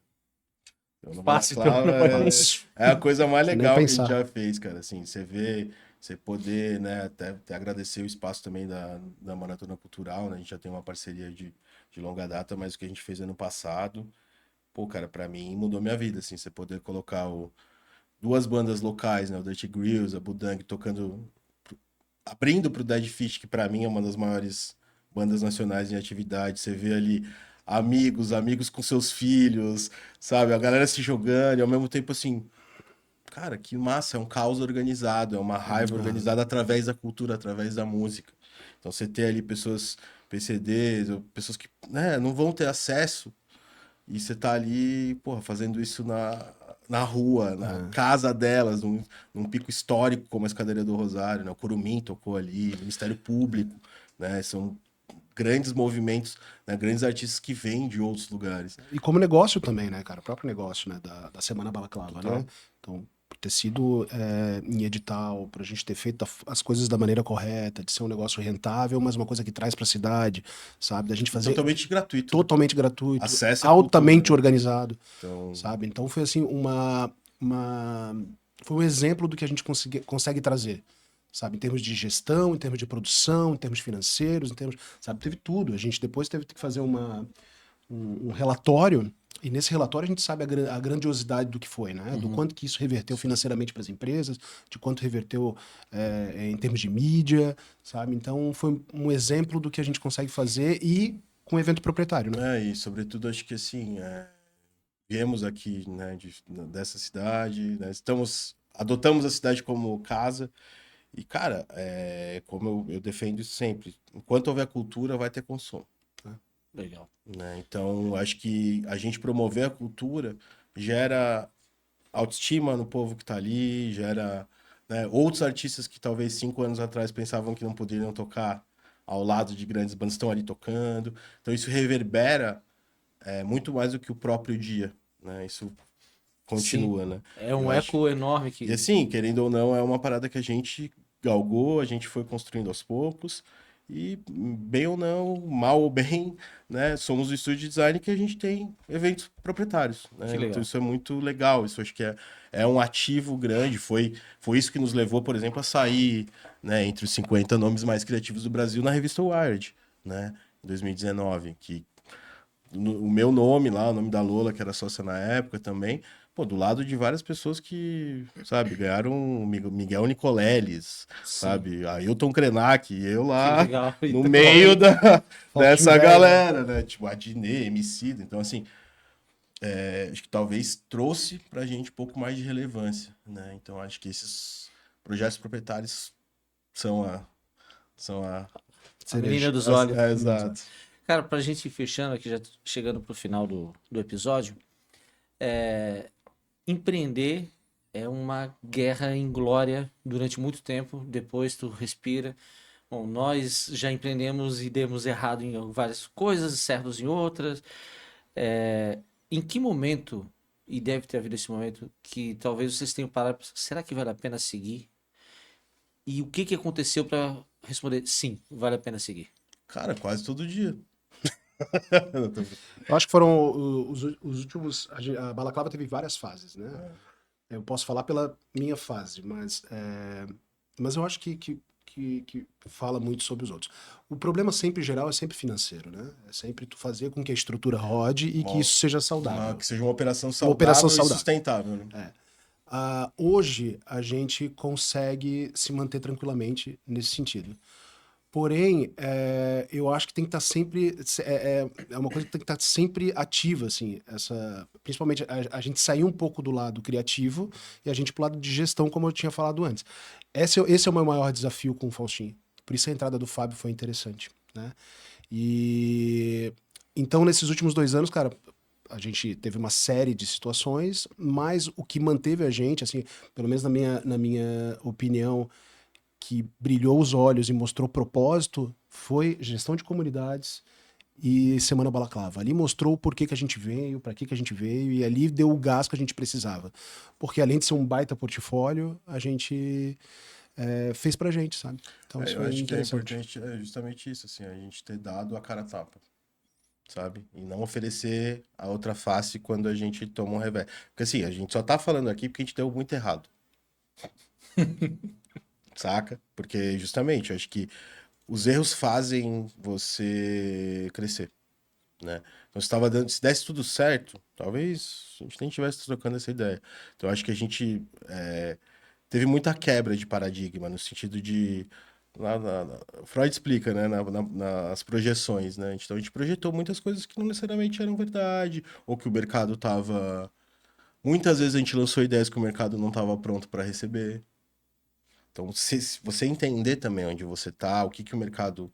Semana fácil, Balaclava então, não pode- é a coisa mais Sem nem legal que a gente pensar. já fez, cara. Assim, você vê, você poder, né, até agradecer o espaço também da Maratona Cultural, né? A gente já tem uma parceria de longa data, mas o que a gente fez ano passado, pô, cara, pra mim mudou minha vida, assim, você poder colocar duas bandas locais, né, o Dirty Grills, a Budang, tocando abrindo pro Dead Fish, que pra mim é uma das maiores bandas nacionais em atividade, você vê ali amigos com seus filhos, sabe? A galera se jogando e ao mesmo tempo assim, cara, que massa, é um caos organizado, é uma raiva organizada através da cultura, através da música. Então você ter ali pessoas PCDs, ou pessoas que, né, não vão ter acesso e você tá ali, porra, fazendo isso na rua, na casa delas, num pico histórico como a Escadaria do Rosário, né? O Curumim tocou ali, o Ministério Público, né? São grandes movimentos, né? Grandes artistas que vêm de outros lugares. E como negócio também, né, cara? O próprio negócio, né, da Semana Balaclava, Total. né? Então, por ter sido em edital, pra gente ter feito as coisas da maneira correta, de ser um negócio rentável, mas uma coisa que traz pra cidade, sabe? Da gente fazer Totalmente gratuito. totalmente gratuito, Acesso à altamente cultura, né? organizado, Então, sabe? Então foi assim foi um exemplo do que a gente consegue trazer, sabe? Em termos de gestão, em termos de produção, em termos financeiros, em termos, sabe? Teve tudo. A gente depois teve que fazer um relatório e nesse relatório a gente sabe a grandiosidade do que foi, né? Do quanto que isso reverteu financeiramente para as empresas, de quanto reverteu em termos de mídia, sabe? Então foi um exemplo do que a gente consegue fazer e com evento proprietário, né? e sobretudo acho que assim, viemos aqui, né, dessa cidade, né, adotamos a cidade como casa e, cara, como eu defendo isso sempre, enquanto houver cultura, vai ter consumo, Legal. né? Então, acho que a gente promover a cultura gera autoestima no povo que tá ali, gera, né, outros artistas que talvez 5 anos atrás pensavam que não poderiam tocar ao lado de grandes bandas estão ali tocando. Então, isso reverbera muito mais do que o próprio dia, né? Isso continua, né? É um Eu acho. eco enorme E que. assim, querendo ou não, é uma parada que a gente galgou, a gente foi construindo aos poucos. E bem ou não, mal ou bem, né? Somos o estúdio de design que a gente tem eventos proprietários, né? Que legal. Então isso é muito legal. Isso acho que é um ativo grande. Foi isso que nos levou, por exemplo, a sair, né, entre os 50 nomes mais criativos do Brasil na revista Wired, né? Em 2019, que o meu nome lá, o nome da Lola, que era sócia na época também, pô, do lado de várias pessoas que, sabe, ganharam Miguel Nicoleles, sabe, Ailton Krenak, e eu Que lá legal. no Então, meio dessa velho, galera, né? Tipo, Adnet, Emicida. Então, assim, acho que talvez trouxe pra gente um pouco mais de relevância, né? Então, acho que esses projetos proprietários são a menina dos olhos. exato. Cara, pra gente ir fechando aqui, já chegando pro final do episódio, empreender é uma guerra inglória durante muito tempo, depois tu respira. Bom, nós já empreendemos e demos errado em várias coisas, certos em outras. Em que momento, e deve ter havido esse momento, que talvez vocês tenham parado, pra pensar, será que vale a pena seguir? E o que que aconteceu para responder, sim, vale a pena seguir? Cara, quase todo dia. Eu acho que foram os últimos. A Balaclava teve várias fases, né? Eu posso falar pela minha fase, mas eu acho que fala muito sobre os outros. O problema sempre geral é sempre financeiro, né? É sempre tu fazer com que a estrutura rode e que isso seja saudável. Que seja uma operação Uma operação saudável e saudável. sustentável, né? Hoje a gente consegue se manter tranquilamente nesse sentido. Porém, eu acho que tem que estar sempre. É uma coisa que tem que estar sempre ativa, assim. Principalmente a gente sair um pouco do lado criativo e a gente pro lado de gestão, como eu tinha falado antes. Esse é o meu maior desafio com o Faustinho. Por isso a entrada do Fábio foi interessante, né? E então, nesses últimos 2 anos, cara, a gente teve uma série de situações, mas o que manteve a gente, assim, pelo menos na minha opinião, que brilhou os olhos e mostrou propósito foi gestão de comunidades e Semana Balaclava. Ali mostrou o porquê que a gente veio, para que a gente veio, e ali deu o gás que a gente precisava. Porque além de ser um baita portfólio, a gente fez pra gente, sabe? Então isso Eu foi acho que é interessante. importante justamente isso, assim, a gente ter dado a cara a tapa, sabe? E não oferecer a outra face quando a gente toma um revés. Porque assim, a gente só tá falando aqui porque a gente deu muito errado. Saca? Porque justamente, eu acho que os erros fazem você crescer, né? Então, se desse tudo certo, talvez a gente nem estivesse trocando essa ideia. Então, eu acho que a gente teve muita quebra de paradigma, no sentido de, Freud explica, né, nas projeções, né? Então a gente projetou muitas coisas que não necessariamente eram verdade, ou que o mercado tava. Muitas vezes a gente lançou ideias que o mercado não estava pronto para receber. Então, se você entender também onde você está, o que o mercado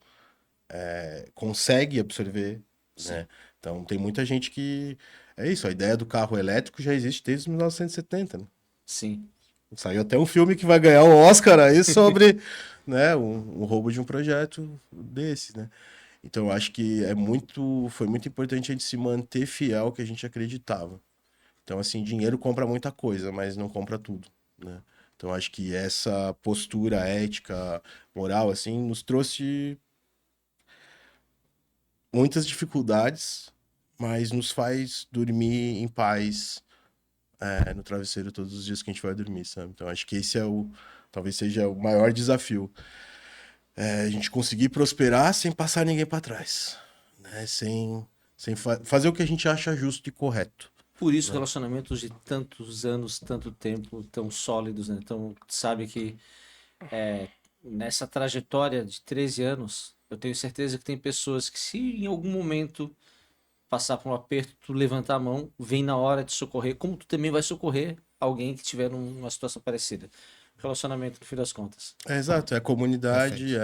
consegue absorver, né? Então, tem muita gente que... É isso, a ideia do carro elétrico já existe desde 1970, né? Sim. Saiu até um filme que vai ganhar um Oscar aí sobre, né, um roubo de um projeto desse, né? Então, eu acho que foi muito importante a gente se manter fiel ao que a gente acreditava. Então, assim, dinheiro compra muita coisa, mas não compra tudo, né? Então, acho que essa postura ética, moral, assim, nos trouxe muitas dificuldades, mas nos faz dormir em paz, no travesseiro todos os dias que a gente vai dormir, sabe? Então, acho que esse talvez seja o maior desafio. A gente conseguir prosperar sem passar ninguém para trás, né? Sem fazer o que a gente acha justo e correto. Por isso, relacionamentos de tantos anos, tanto tempo, tão sólidos, né? Então, sabe que nessa trajetória de 13 anos, eu tenho certeza que tem pessoas que, se em algum momento passar por um aperto, tu levantar a mão, vem na hora de socorrer, como tu também vai socorrer alguém que estiver numa situação parecida. Relacionamento, no fim das contas. Exato, é comunidade,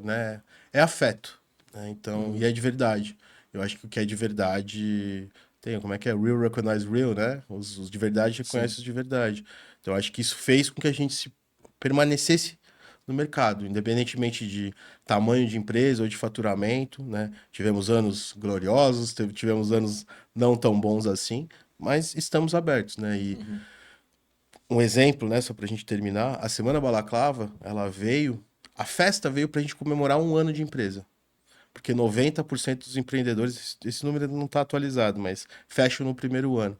né, é afeto, né? Então, e é de verdade. Eu acho que o que é de verdade tem, como é que é? Real recognize real, né? Os de verdade reconhecem os de verdade. Então, eu acho que isso fez com que a gente permanecesse no mercado, independentemente de tamanho de empresa ou de faturamento, né? Tivemos anos gloriosos, tivemos anos não tão bons assim, mas estamos abertos, né? E um exemplo, né, só pra gente terminar, a Semana Balaclava, a festa veio pra gente comemorar um ano de empresa. Porque 90% dos empreendedores, esse número não tá atualizado, mas fecham no primeiro ano.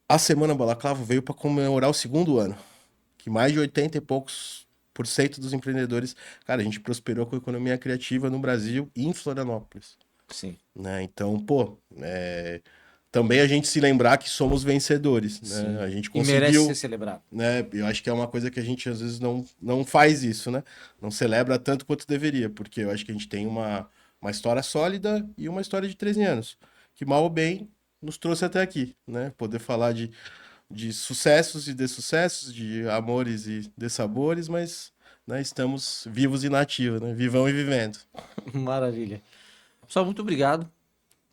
A Semana Balaclava veio para comemorar o segundo ano, que mais de 80 e poucos por cento dos empreendedores, cara, a gente prosperou com a economia criativa no Brasil e em Florianópolis, Sim. né? Então, pô, também a gente se lembrar que somos vencedores, né? Sim. A gente E merece ser conseguiu, celebrado. né? Eu acho que é uma coisa que a gente às vezes não faz isso, né? Não celebra tanto quanto deveria, porque eu acho que a gente tem uma história sólida e uma história de 13 anos, que mal ou bem nos trouxe até aqui, né? Poder falar de sucessos e dessucessos, de amores e dessabores, mas, né, estamos vivos e nativos, né? Vivão e vivendo. Maravilha. Pessoal, muito obrigado.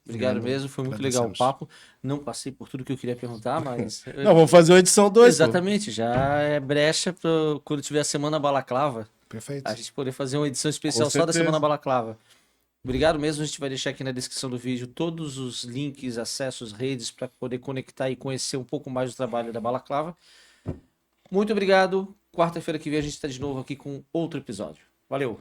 Obrigado Obrigado, mesmo, foi muito legal o agradecemos. papo. Não passei por tudo que eu queria perguntar, mas. Não, vamos fazer uma edição 2, pô. Exatamente, já é brecha para quando tiver a Semana Balaclava, Perfeito. a gente poder fazer uma edição especial Com só da certeza. Semana Balaclava. Obrigado mesmo, a gente vai deixar aqui na descrição do vídeo todos os links, acessos, redes para poder conectar e conhecer um pouco mais do trabalho da Balaclava. Muito obrigado. Quarta-feira que vem a gente está de novo aqui com outro episódio. Valeu!